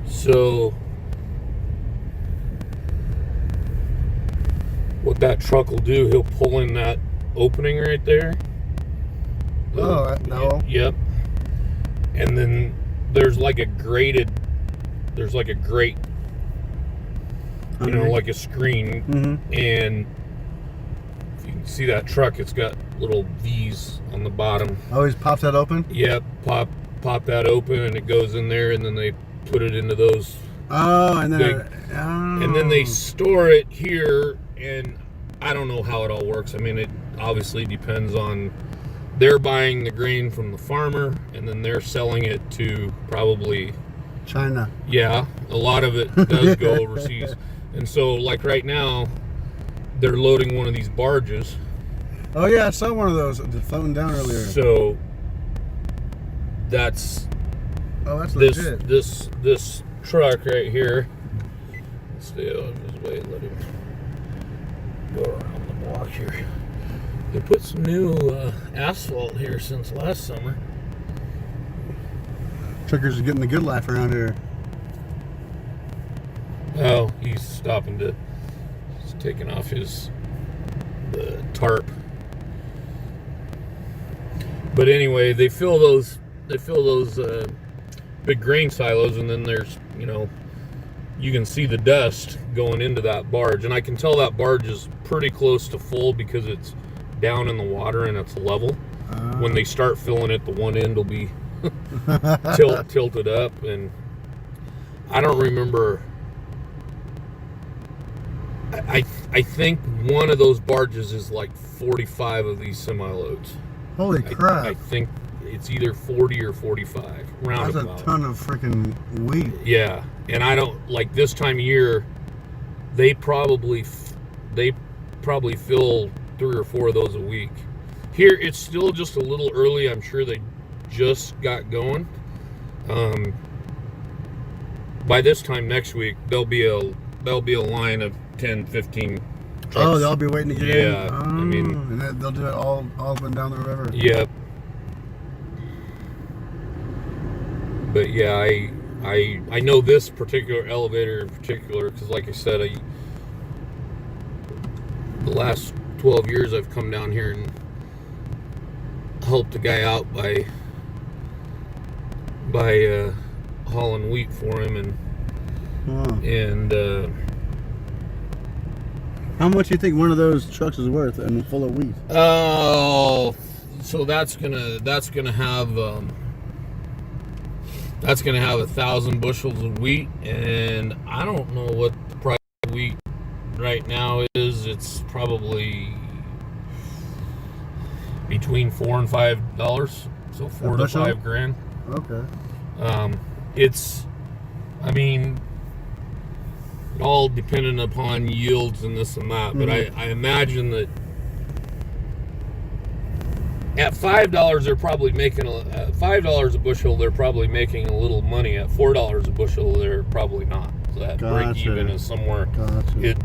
so what that truck will do, he'll pull in that opening right there. Oh, no. Yep. And then there's like a grate, like a screen. Mm-hmm. And if you can see that truck, it's got little V's on the bottom. Always pops that open? Yep, pop that open and it goes in there, and then they put it into those. Oh, and then And then they store it here, and I don't know how it all works. I mean, it obviously depends on they're buying the grain from the farmer, and then they're selling it to probably China. Yeah, a lot of it does go overseas. And so, like right now, they're loading one of these barges. Oh yeah, I saw one of those floating down earlier. So that's legit. this truck right here. Stay out of his way. Let him go around the block here. They put some new asphalt here since last summer. Truckers are getting the good life around here. Oh, he's taking off the tarp. But anyway, they fill those big grain silos, and then there's you can see the dust going into that barge, and I can tell that barge is pretty close to full because it's down in the water and it's level. When they start filling it, the one end will be tilted up, and I don't remember. I think one of those barges is like 45 of these semi-loads. Holy crap. I think it's either 40 or 45. Roundabout. That's a ton of freaking wheat. Yeah, and I don't like this time of year. They probably fill 3 or 4 of those a week. Here it's still just a little early. I'm sure they just got going. By this time next week, there'll be a line of 10, 15 trucks. Oh, they'll be waiting to get in. Yeah, I mean, and then they'll do it all up and down the river. Yep. But yeah, I know this particular elevator in particular because, like I said, the last 12 years I've come down here and helped a guy out by hauling wheat for him, and how much do you think one of those trucks is worth and full of wheat? Oh, so that's gonna have 1,000 bushels of wheat, and I don't know what the price of wheat right now is. It's probably between $4 and $5, so $4 to $5 grand. Okay. All dependent upon yields and this and that, but I imagine that at $5 they're probably making $5 a bushel. They're probably making a little money. At $4 a bushel, they're probably not. So that break even is somewhere. Gotcha.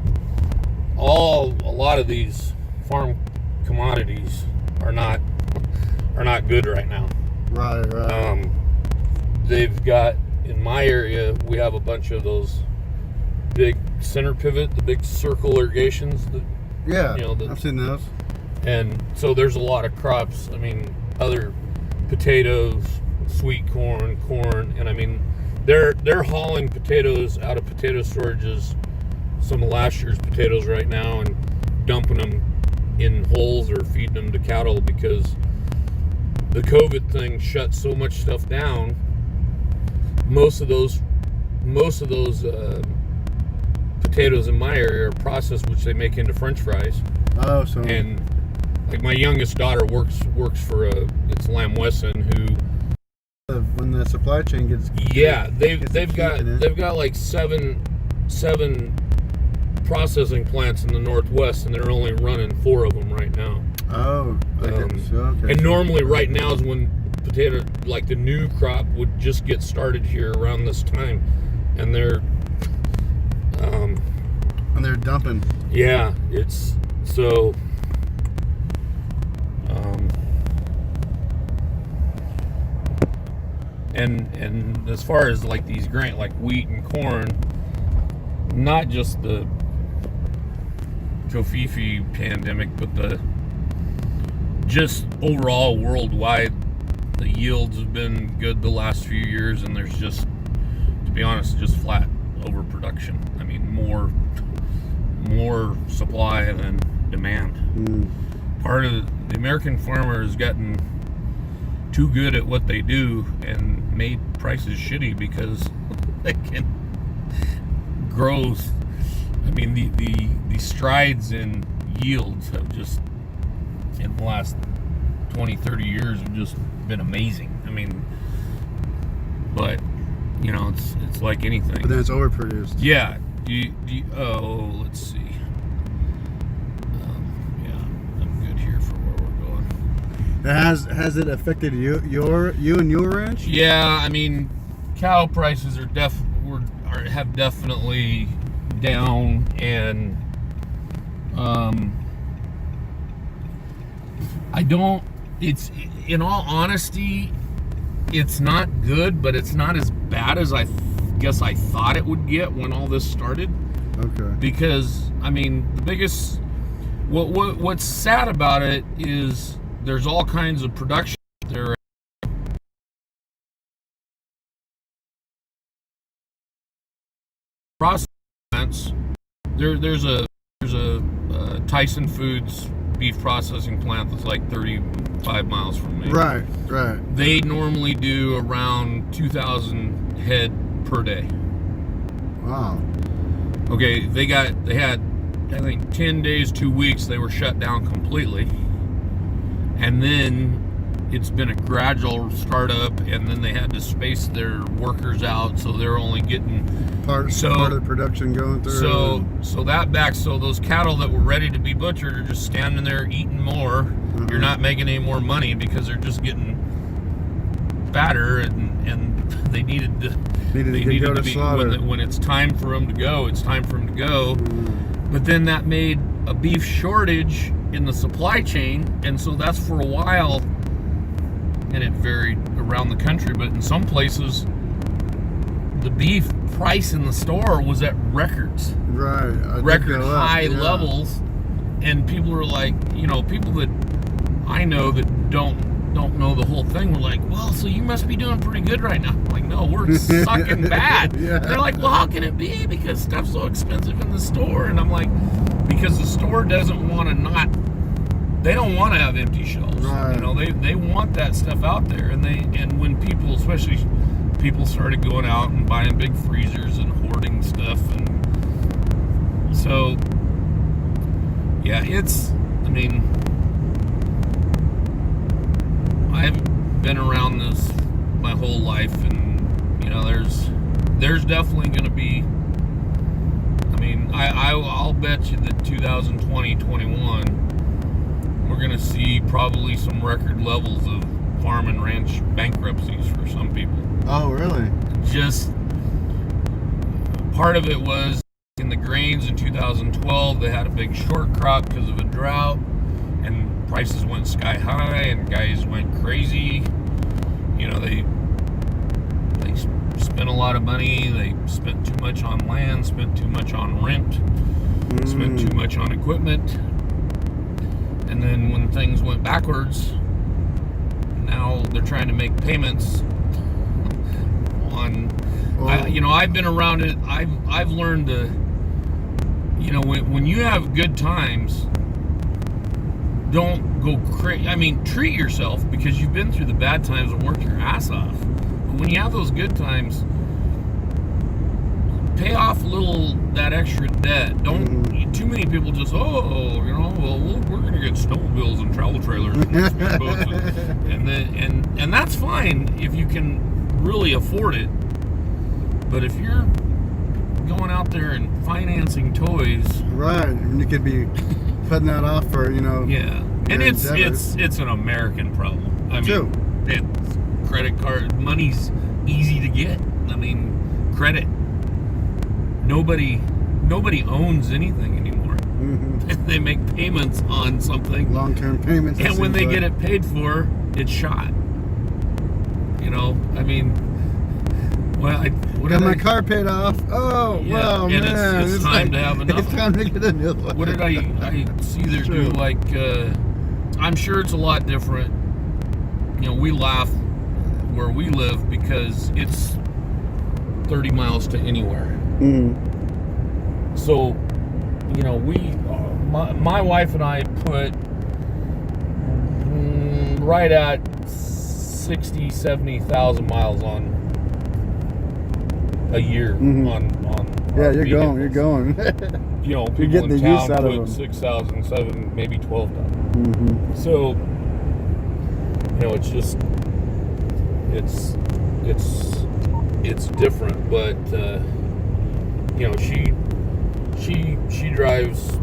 A lot of these farm commodities are not good right now. Right. They've got, in my area, we have a bunch of those big center pivot, the big circle irrigations. I've seen those. And so there's a lot of crops. I mean, other potatoes, sweet corn, and I mean, they're hauling potatoes out of potato storages, some of last year's potatoes right now, and dumping them in holes or feeding them to cattle because the COVID thing shut so much stuff down. Most of those potatoes in my area are processed, which they make into French fries. Oh, so And like my youngest daughter works for it's Lamb Wesson, who when the supply chain gets they've got like seven processing plants in the Northwest, and they're only running 4 of them right now. Oh, okay. And normally right now is when potato, like the new crop, would just get started here around this time, and they're dumping. Yeah, it's so. And as far as like these grain, like wheat and corn, not just the Jofifi pandemic, but the just overall worldwide, the yields have been good the last few years, and there's just, to be honest, just flat overproduction. I mean, more supply than demand. Part of the American farmer has gotten too good at what they do and made prices shitty because they can grow. I mean, the strides in yields have just, in the last 20, 30 years, have just been amazing. I mean, but, you know, it's like anything. But then it's overproduced. Yeah. Let's see. Yeah, I'm good here for where we're going. Has it affected you and your ranch? Yeah, I mean, cow prices are have definitely down, and it's, in all honesty, it's not good, but it's not as bad as I guess I thought it would get when all this started. Okay. Because, I mean, the biggest, what's sad about it is there's all kinds of production there. Process plants. There's a Tyson Foods beef processing plant that's like 35 miles from me. Right. They normally do around 2,000 head per day. Wow. Okay, they had, I think, 10 days, 2 weeks, they were shut down completely. And then it's been a gradual startup, and then they had to space their workers out, so they're only getting part of the production going through. So those cattle that were ready to be butchered are just standing there eating more. Mm-hmm. You're not making any more money because they're just getting fatter, and they needed to be slaughter. when it's time for them to go. It's time for them to go. But then that made a beef shortage in the supply chain, and so that's for a while, and it varied around the country, but in some places the beef price in the store was at records. Right. Record high levels, and people were like, you know, people that I know that don't know the whole thing were like, well, so you must be doing pretty good right now. I'm like, no, we're sucking bad. Yeah. They're like, well, how can it be? Because stuff's so expensive in the store. And I'm like, because the store doesn't want to they don't want to have empty shelves. Right. You know, they want that stuff out there, and when people, especially people, started going out and buying big freezers and hoarding stuff, and so yeah, I mean, I've been around this my whole life, and you know, there's definitely going to be, I mean, I'll bet you that 2020-21 we're going to see probably some record levels of farm and ranch bankruptcies for some people. Oh, really? Just part of it was in the grains in 2012, they had a big short crop because of a drought, and prices went sky high, and guys went crazy. You know, they spent a lot of money. They spent too much on land, spent too much on rent, spent too much on equipment. And then when things went backwards, now they're trying to make payments on. I've been around it. I've learned to. You know, when you have good times, don't go crazy. I mean, treat yourself because you've been through the bad times and worked your ass off. But when you have those good times, pay off a little that extra debt. Don't. Too many people just well, we're gonna get snowmobiles and travel trailers and speedboats and that's fine if you can really afford it. But if you're going out there and financing toys, right, and you could be putting that off for yeah, and it's an American problem. I mean, it's credit card money's easy to get. I mean, credit. Nobody owns anything anymore. They make payments on something, long-term payments, and when they get it paid for, it's shot. I mean, got my car paid off. Oh, yeah, wow, and man. it's time to have enough. It's time to get a new one. What did I see there do? Like, I'm sure it's a lot different. We laugh where we live because it's 30 miles to anywhere. So, my wife and I put right at 60, 70,000 miles on a year on yeah, you're going. People getting in the town use out of put them. 6,000, 7,000, maybe 12,000. So, it's just it's different, but she drives.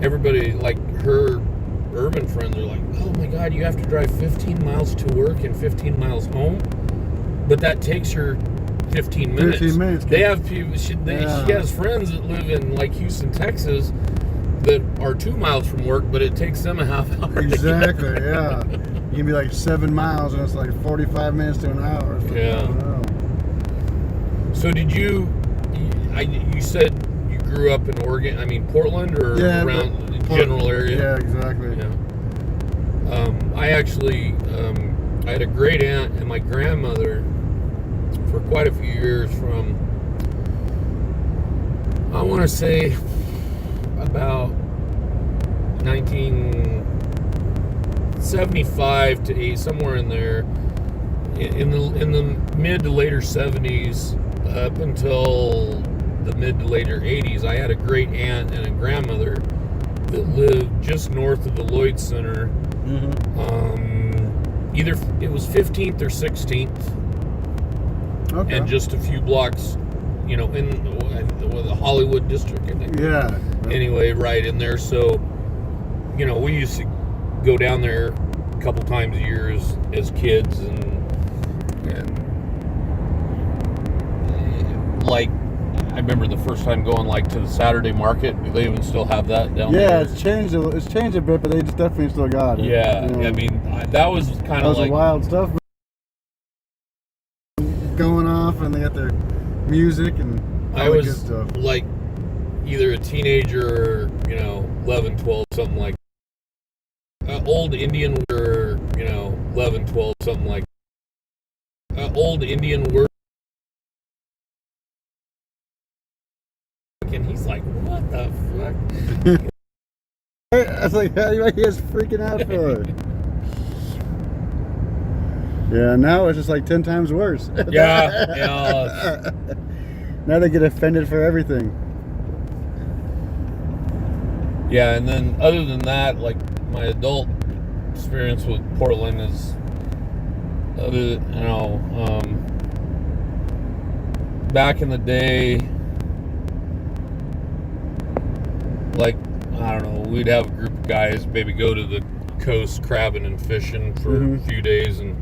Everybody, like her urban friends, are like, oh my god, you have to drive 15 miles to work and 15 miles home, but that takes her 15 minutes. 15 minutes. They have people. She has friends that live in like Houston, Texas, that are 2 miles from work, but it takes them a half hour. Exactly. Yeah. You can be like 7 miles, and it's like 45 minutes to an hour. Yeah. So did you? You said you grew up in Oregon. I mean, Portland or around the general area. Yeah, exactly. Yeah. I actually I had a great aunt and my grandmother for quite a few years, from I want to say about 1975 to 8, somewhere in there, in the mid to later 70s up until the mid to later 80s. I had a great aunt and a grandmother that lived just north of the Lloyd Center. Either it was 15th or 16th, and just a few blocks, in the Hollywood district, I think. Yeah. Anyway, right in there. So, we used to go down there a couple times a year as kids, and like, I remember the first time going like to the Saturday market. Do they even still have that down there? Yeah, it's changed a bit, but they definitely still got it. Yeah, I mean, that was kind of like wild stuff going off, and they got their music and all I that was good stuff. like either a teenager or 11, 12, something like old Indian or 11, 12, something like old Indian word. And he's like, what the fuck? I was like, how you guys freaking out for? Yeah, now it's just like 10 times worse. Yeah. Now they get offended for everything. Yeah, and then other than that, like my adult experience with Portland is back in the day, like, I don't know, we'd have a group of guys maybe go to the coast crabbing and fishing for a few days, and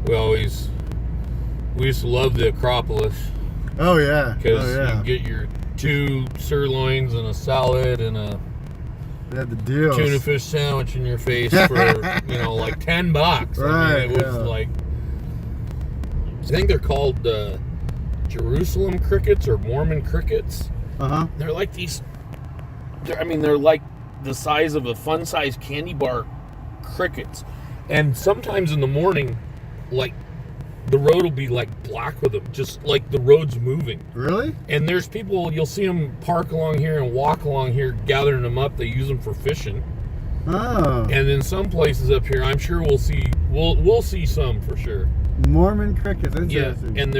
we used to love the Acropolis. Oh yeah, because you get your 2 sirloins and a salad and a the deals. Tuna fish sandwich in your face for like $10. Right, I mean, it was like, I think they're called Jerusalem crickets or Mormon crickets. They're like these. They're like the size of a fun-sized candy bar crickets, and sometimes in the morning, like, the road will be like black with them, just like the road's moving. Really? And there's people, you'll see them park along here and walk along here, gathering them up. They use them for fishing. Oh, And then some places up here, I'm sure we'll see some for sure. Mormon crickets. Yeah, Interesting. and